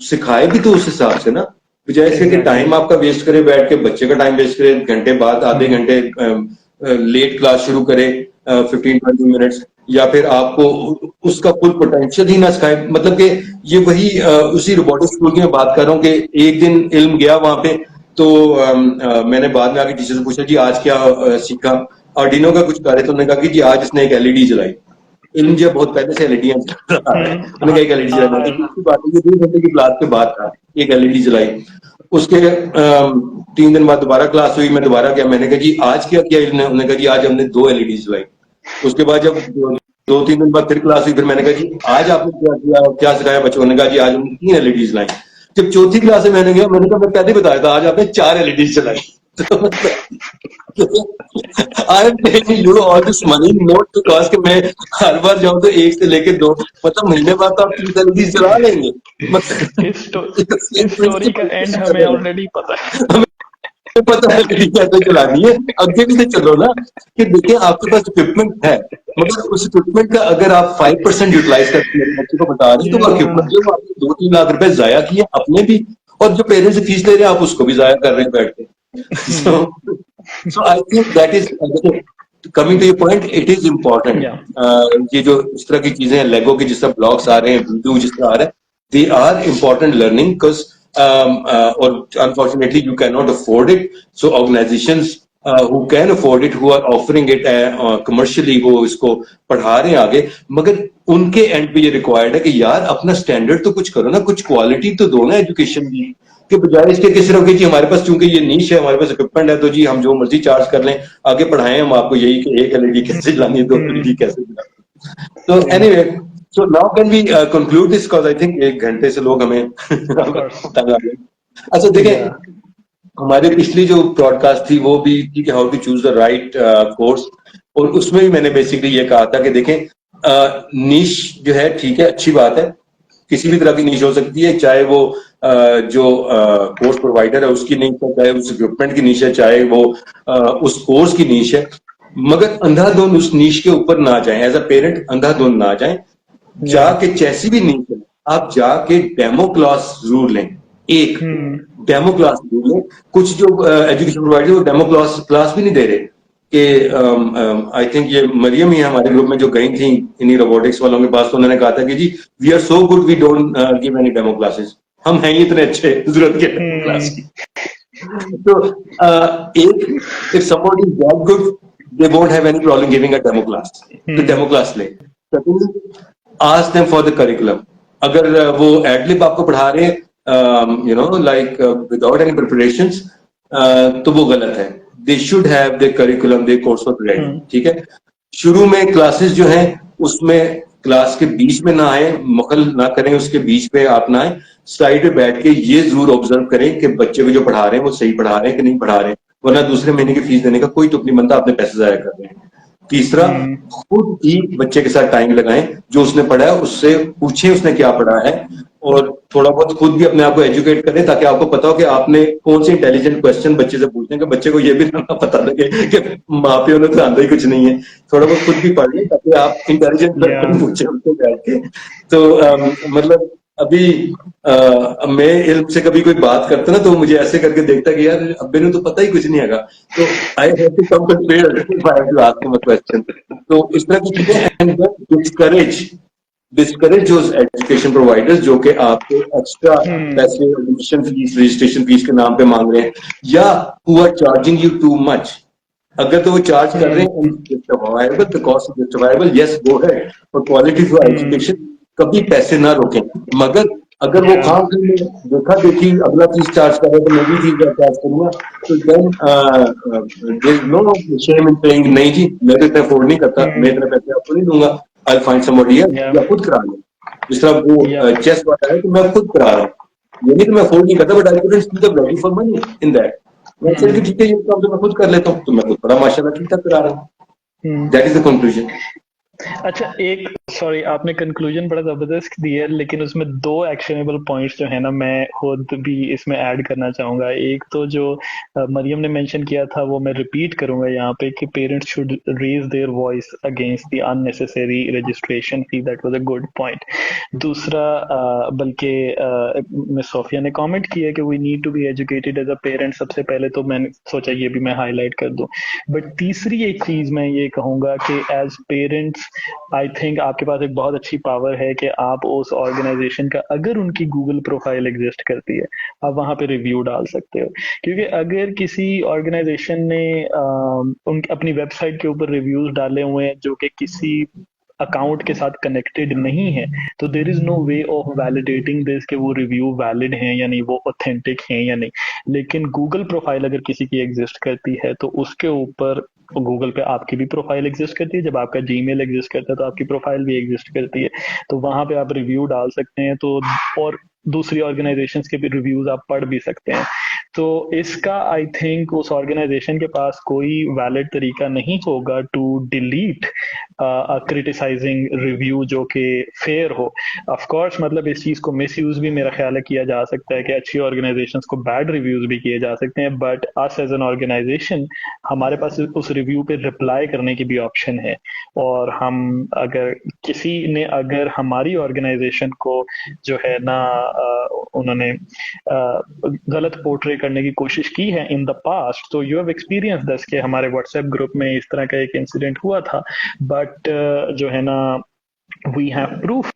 सिखाए भी तो उस हिसाब से ना, बजाय इसके कि टाइम आपका वेस्ट करे बैठ के, बच्चे का टाइम वेस्ट करे, घंटे बाद आधे घंटे लेट क्लास शुरू करे 15-20 मिनट्स, या फिर आपको उसका फुल पोटेंशियल ही ना सिखाए। मतलब कि ये वही उसी रोबोटिक स्कूल की मैं बात कर रहा हूँ कि एक दिन इल्म गया वहां पे, तो मैंने बाद में आके टीचर से पूछा जी आज क्या सीखा, आर्डिनो का कुछ कार्य, तो उन्होंने कहा कि जी आज इसने एक एलईडी जलाई। इल्म जो बहुत पहले से एलईडी उन्होंने कहा एक एलईडी जलाई, बात ये 2 घंटे की क्लास के बाद था, एक एलईडी जलाई। उसके 3 दिन बाद दोबारा क्लास हुई, मैं दोबारा गया, मैंने कहा जी आज क्या किया इल्म ने, उन्होंने कहा जी आज हमने 2 एलईडी जलाई। उसके बाद जब 2-3 दिन बाद फिर क्लास हुई, फिर मैंने कहा जी आज आपने क्या किया, क्या सिखाया बच्चों ने, कहा जी आज हमने 3 एलईडी जलाई। जब चौथी क्लास में मैंने गया, मैंने कहा मैं पहले बताया था आज आपने 4 एलईडी जलाई। I am paying you all this money note because कि मैं हर बार जाऊं तो 1 से लेके 2, मतलब महीने बाद तो आप 3 एलईडी जला लेंगे। मतलब इस स्टोरी का एंड हमें ऑलरेडी पता है, पता है कि कैसे चलानी है, आगे भी से चलो ना। कि देखिए आपके पास इक्विपमेंट है, मगर उस इक्विपमेंट का अगर आप 5% यूटिलाइज करके मेरे बच्चे को बता रहे हैं, तो वो इक्विपमेंट जो आपने 2-3 लाख रुपए जाया किए अपने भी, और जो पेरेंट्स से फीस ले रहे हैं आप उसको भी जाया कर रहे हैं बैठ के। So I think that is coming to your point, it is important. ये जो इस तरह की चीजें हैं, लेगो की जिस तरह ब्लॉक्स आ रहे हैं, वीडियो जिस तरह आ रहा है, they are important learning because or unfortunately you cannot afford it. So organizations who can afford it, who are offering it commercially, वो इसको पढ़ा रहे हैं आगे, मगर उनके एंड पे ये रिक्वायर्ड है कि यार अपना स्टैंडर्ड तो कुछ करो ना, कुछ क्वालिटी तो दो ना एजुकेशन की, कि बजाय इसके कि सिर्फ जी हमारे पास चूंकि ये नीश है, हमारे पास इक्विपमेंट है, तो जी हम जो मर्जी चार्ज कर लें, आगे पढ़ाएं हम आपको यही कि 1 एलईडी कैसे जलानी है, 2 एलईडी कैसे जलानी है। तो anyway So now can we conclude this? Because I think 1 घंटे से लोग हमें Of course. तंग आ गए। अच्छा देखें, Yeah. हमारे पिछली जो ब्रॉडकास्ट थी वो भी थी कि how to choose the right course, और उसमें भी मैंने बेसिकली ये कहा था कि देखें, नीश जो है ठीक है, अच्छी बात है, किसी भी तरह की नीश हो सकती है, चाहे वो जो कोर्स प्रोवाइडर है उसकी नीश है, चाहे उस इक्विपमेंट की नीश है, चाहे वो उस कोर्स की नीश है, मगर अंधाधुंध उस नीश के ऊपर ना जाएं। एज अ पेरेंट अंधाधुंध ना जाएं, जाके जैसी भी नीश है आप जाके डेमो क्लास जरूर लें, एक डेमो क्लास जरूर लें। कुछ जो एजुकेशन प्रोवाइडर वो डेमो क्लास भी नहीं दे रहे कि आई थिंक ये मरियम ही हमारे ग्रुप में जो गई थी इन्हीं रोबोटिक्स वालों के पास, तो उन्होंने कहा था कि जी we are so good we don't give any demo classes, हम हैं ही इतने अच्छे, जरूरत की डेमो क्लास की। तो एक if somebody is that good they won't have any problem giving a demo class, तो डेमो क्लास ले। Secondly, ask them for the curriculum। अगर वो एडलिब आपको पढ़ा रहे हैं you know like without any preparations, तो वो गलत है। They should have the curriculum, they course work ready, ठीक है। शुरू में क्लासेस जो हैं उसमें क्लास के बीच में ना आए, मुखल ना करें, उसके बीच पे आप ना आए, साइड पे बैठ के ये जरूर ऑब्जर्व करें कि बच्चे को जो पढ़ा रहे हैं वो सही पढ़ा रहे हैं कि नहीं पढ़ा रहे हैं, वरना दूसरे महीने की फीस देने का कोई तुक नहीं बनता, अपने पैसे जाया कर रहे हैं। तीसरा, खुद ही बच्चे के साथ टाइम लगाएं, जो उसने पढ़ा है उससे पूछें उसने क्या पढ़ा है, और थोड़ा बहुत खुद भी अपने आप को एजुकेट करें, ताकि आपको पता हो कि आपने कौन से इंटेलिजेंट क्वेश्चन बच्चे से पूछने कि बच्चे को ये भी ना पता लगे कि माँ प्यो ने तो आंदा ही कुछ नहीं है। थोड़ा बहुत खुद भी पढ़ लें ताकि आप इंटेलिजेंट क्वेश्चन पूछे उनसे बैठ के। तो मतलब अभी मैं इल्म से कभी कोई बात करता ना तो मुझे ऐसे करके देखता कि यार अब्बे ने तो पता ही कुछ नहीं है, तो I have to come prepared if I have to ask him a question. तो इस तरह की चीजें, एंड डिस्करेज जो एजुकेशन प्रोवाइडर्स जो कि आपको एक्स्ट्रा पैसे एडमिशन फीस रजिस्ट्रेशन फीस के नाम पे मांग रहे हैं, या who are charging you too much. अगर तो वो चार्ज कर रहे हैं justifiable, the cost is justifiable, yes go ahead, for quality for education कभी पैसे ना रोकें। मगर अगर वो खाम में देखा देखी अगला चीज चार्ज कर रहे हैं तो मैं भी चीज चार्ज करूंगा, तो then there is no shame in paying, नहीं जी मैं तो इतना अफोर्ड नहीं करता, मैं इतने पैसे आपको नहीं दूंगा, आई फाइंड समबडी एल्स, या खुद करा लो। जिस तरह वो चेस वाला है कि मैं खुद करा रहा हूँ, ये नहीं कि मैं अफोर्ड नहीं करता, but I couldn't see the value for money in that. मैं चल ठीक है ये काम तो मैं खुद कर लेता हूँ, तो मैं खुद बड़ा माशाल्लाह ठीक ठाक करा रहा हूँ। That is the conclusion. अच्छा, एक सॉरी आपने कंक्लूजन बड़ा जबरदस्त दिया, लेकिन उसमें दो एक्शनेबल पॉइंट्स जो है ना मैं खुद भी इसमें ऐड करना चाहूंगा। एक तो जो मरियम ने मेंशन किया था वो मैं रिपीट करूंगा यहाँ पे कि parents should raise their voice against the unnecessary registration fee, that was a good point. दूसरा बल्कि मिस सोफिया ने कमेंट किया कि we need to be educated as a parent, सबसे पहले तो मैंने सोचा ये भी मैं हाईलाइट कर दूं। बट तीसरी एक चीज मैं ये कहूंगा कि एज पेरेंट्स आई थिंक आपके पास एक बहुत अच्छी पावर है कि आप उस ऑर्गेनाइजेशन का, अगर उनकी गूगल प्रोफाइल एग्जिस्ट करती है, आप वहां पे रिव्यू डाल सकते हो। क्योंकि अगर किसी ऑर्गेनाइजेशन ने उनकी अपनी वेबसाइट के ऊपर रिव्यूज डाले हुए हैं जो कि किसी अकाउंट के साथ कनेक्टेड नहीं है, तो there is no way of validating this कि वो रिव्यू वैलिड हैं या नहीं, वो ऑथेंटिक हैं या नहीं। लेकिन गूगल प्रोफाइल अगर किसी की एग्जिस्ट करती है तो उसके ऊपर गूगल पे आपकी भी प्रोफाइल एग्जिस्ट करती है, जब आपका जीमेल एग्जिस्ट करता है तो आपकी प्रोफाइल भी एग्जिस्ट करती है, तो वहां पे आप रिव्यू डाल सकते हैं, तो और दूसरी ऑर्गेनाइजेशंस के भी रिव्यूज आप पढ़ भी सकते हैं। तो इसका आई थिंक उस ऑर्गेनाइजेशन के पास कोई वैलिड तरीका नहीं होगा टू डिलीट क्रिटिसाइजिंग रिव्यू जो कि फेयर हो। ऑफ कोर्स मतलब इस चीज को मिसयूज भी मेरा ख्याल है किया जा सकता है कि अच्छी ऑर्गेनाइजेशंस को बैड रिव्यूज भी किए जा सकते हैं, but us as an organisation हमारे पास उस रिव्यू पे रिप्लाई करने की भी ऑप्शन है। और हम अगर किसी ने अगर हमारी ऑर्गेनाइजेशन को जो है ना उन्होंने गलत पोर्ट्रे करने की कोशिश की है इन द पास्ट, तो यू हैव एक्सपीरियंस दस के हमारे व्हाट्सएप ग्रुप में इस तरह का एक इंसिडेंट हुआ था, बट जो है ना we have proof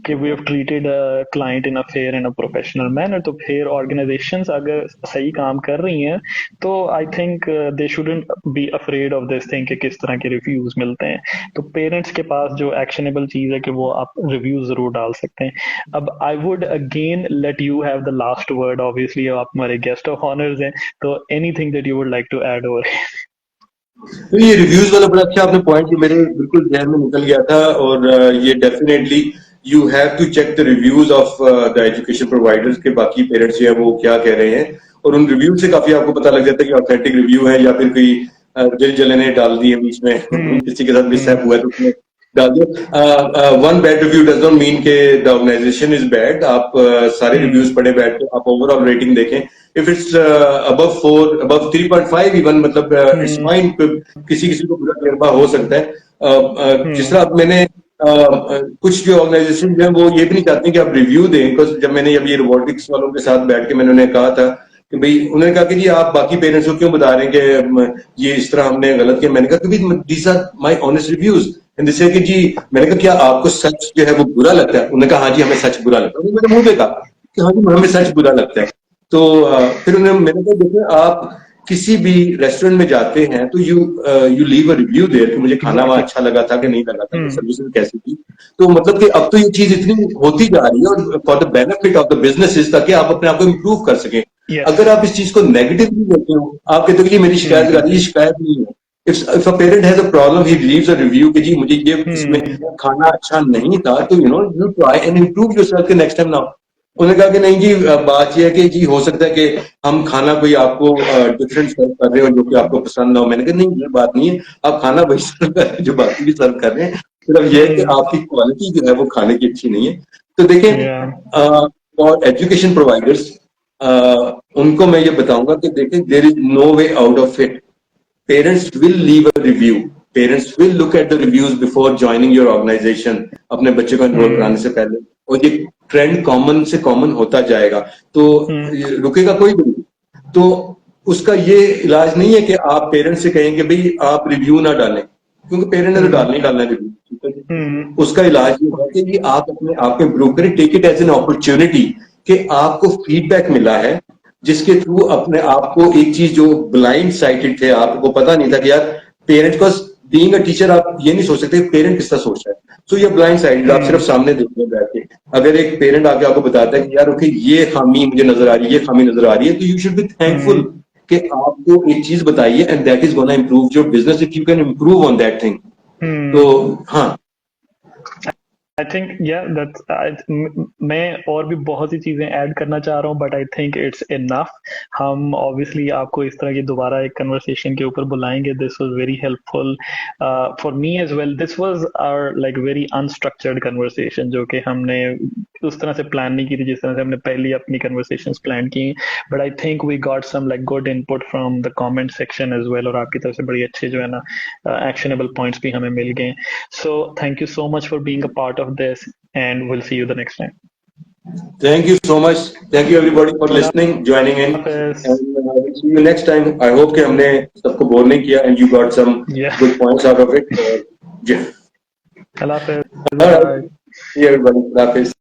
कि we have treated a client in a fair and a professional manner। तो फिर organizations अगर सही काम कर रही हैं तो I think they shouldn't be afraid of this thing कि किस तरह के reviews मिलते हैं। तो पेरेंट्स के पास जो actionable चीज है कि वो आप रिव्यूज जरूर डाल सकते हैं। अब I would again let you have the last word, obviously आप हमारे guest of honors हैं, तो anything that you would like to add over here? तो ये रिव्यूज वाला बड़ा अच्छा आपने पॉइंट, ये मेरे बिल्कुल ध्यान में निकल गया था, और ये definitely you have to check the reviews of the education providers के बाकी पेरेंट्स जो है वो क्या कह रहे हैं, और उन रिव्यू से काफी आपको पता लग जाता है कि ऑथेंटिक रिव्यू है या फिर कोई दिल जलने डाल दिए बीच में किसी के साथ मिसहैप हुआ है तो उसमें डाल दिया। One bad review does not mean के द ऑर्गेनाइजेशन इज बैड। आप सारे रिव्यूज पढ़े बैठ के, आप ओवरऑल रेटिंग देखें, if it's above 4 above 3.5 even, मतलब इट्स फाइन। किसी किसी को बुरा तजर्बा हो सकता है। जिस तरह मैंने कुछ जो ऑर्गेनाइजेशन जो है वो ये भी नहीं चाहते कि आप रिव्यू दें, बिकॉज जब मैंने अभी रोबोटिक्स वालों के साथ बैठ के मैंने उन्हें कहा था कि भाई, उन्होंने कहा कि जी आप बाकी पेरेंट्स को क्यों बता रहे हैं कि ये इस तरह हमने गलत किया। मैंने कहा कि these are my honest reviews and this है कि जी, मैंने कहा क्या आपको सच जो है वो बुरा लगता है? उन्होंने कहा हाँ जी हमें सच बुरा लगता है। उन्होंने मेरे मुंह पे कहा कि हाँ जी हमें सच बुरा लगता है। तो फिर मैंने कहा देखिए, आप किसी भी रेस्टोरेंट में जाते हैं तो you leave a review there कि मुझे खाना वहां अच्छा लगा था कि नहीं लगा था, सर्विस कैसी थी। तो मतलब कि अब तो ये चीज इतनी होती जा रही है और for the benefit of the businesses, ताकि आप अपने आप को इम्प्रूव कर सकें। अगर आप इस चीज को नेगेटिवली लेते हो, आप कहते हो कि मेरी शिकायत करा दी, शिकायत नहीं है। If a parent has a problem, he leaves a review कि जी मुझे ये इसमें खाना अच्छा नहीं था, तो you try and improve yourself के नेक्स्ट टाइम नाउ। उन्होंने कहा कि नहीं जी, बात यह है कि जी हो सकता है कि हम खाना कोई आपको डिफरेंट सर्व कर रहे हो जो कि आपको पसंद ना हो। मैंने कहा नहीं, ये बात नहीं है, आप खाना वही सर्व कर रहे हैं जो बाकी भी सर्व कर रहे हैं, सिर्फ ये है कि आपकी क्वालिटी जो है वो खाने की अच्छी नहीं है। तो देखें, और एजुकेशन प्रोवाइडर्स, उनको मैं ये बताऊंगा कि देखें, there is no way out of it. Parents will leave a review, parents will look at the reviews before joining your organisation, अपने बच्चे को एनरोल कराने से पहले। और ये ट्रेंड कॉमन से कॉमन होता जाएगा, तो रुकेगा कोई भी नहीं। तो उसका ये इलाज नहीं है कि आप पेरेंट्स से कहेंगे भाई आप रिव्यू ना डालें, क्योंकि पेरेंट ने तो डालना ही डालना रिव्यू। उसका इलाज ये है कि आप अपने आप को इम्प्रूव करें, take it as an opportunity कि आपको फीडबैक मिला है, जिसके थ्रू अपने आप को एक चीज जो ब्लाइंड साइटेड थे, आपको पता नहीं था कि यार पेरेंट को, बीइंग अ टीचर आप ये नहीं सोच सकते पेरेंट किस तरह सोच रहा है। तो ये ब्लाइंड साइडेड, आप सिर्फ सामने देखने बैठ के, अगर एक पेरेंट आके आपको बताता है कि यार ओके ये खामी मुझे नजर आ रही है, ये खामी नजर आ रही है, तो यू शुड बी थैंकफुल कि आपको एक चीज बताइए and that is gonna improve your business if you can improve on that thing. तो हाँ, आई थिंक मैं और भी बहुत सी चीजें ऐड करना चाह रहा हूँ, but I think it's enough. हम ऑब्वियसली आपको इस तरह की दोबारा एक कन्वर्सेशन के ऊपर बुलाएंगे। This was very helpful for me as well. This was our like very unstructured conversation, जो कि हमने उस तरह से प्लान नहीं की थी जिस तरह से हमने पहली अपनी कन्वर्सेशंस प्लान की। But I think we got some like good input from the comment section as well, और आपकी तरफ से बड़ी अच्छे जो है ना एक्शनेबल पॉइंट्स भी हमें मिल गए। So thank you so much for being a part of this, and we'll see you the next time. thank you so much, thank you everybody for listening, joining in, and we'll see you next time. I hope कि हमने सबको बोर नहीं किया and you got some good points out of it. Yeah. Allah Hafiz. All right. See you everybody. Allah Hafiz.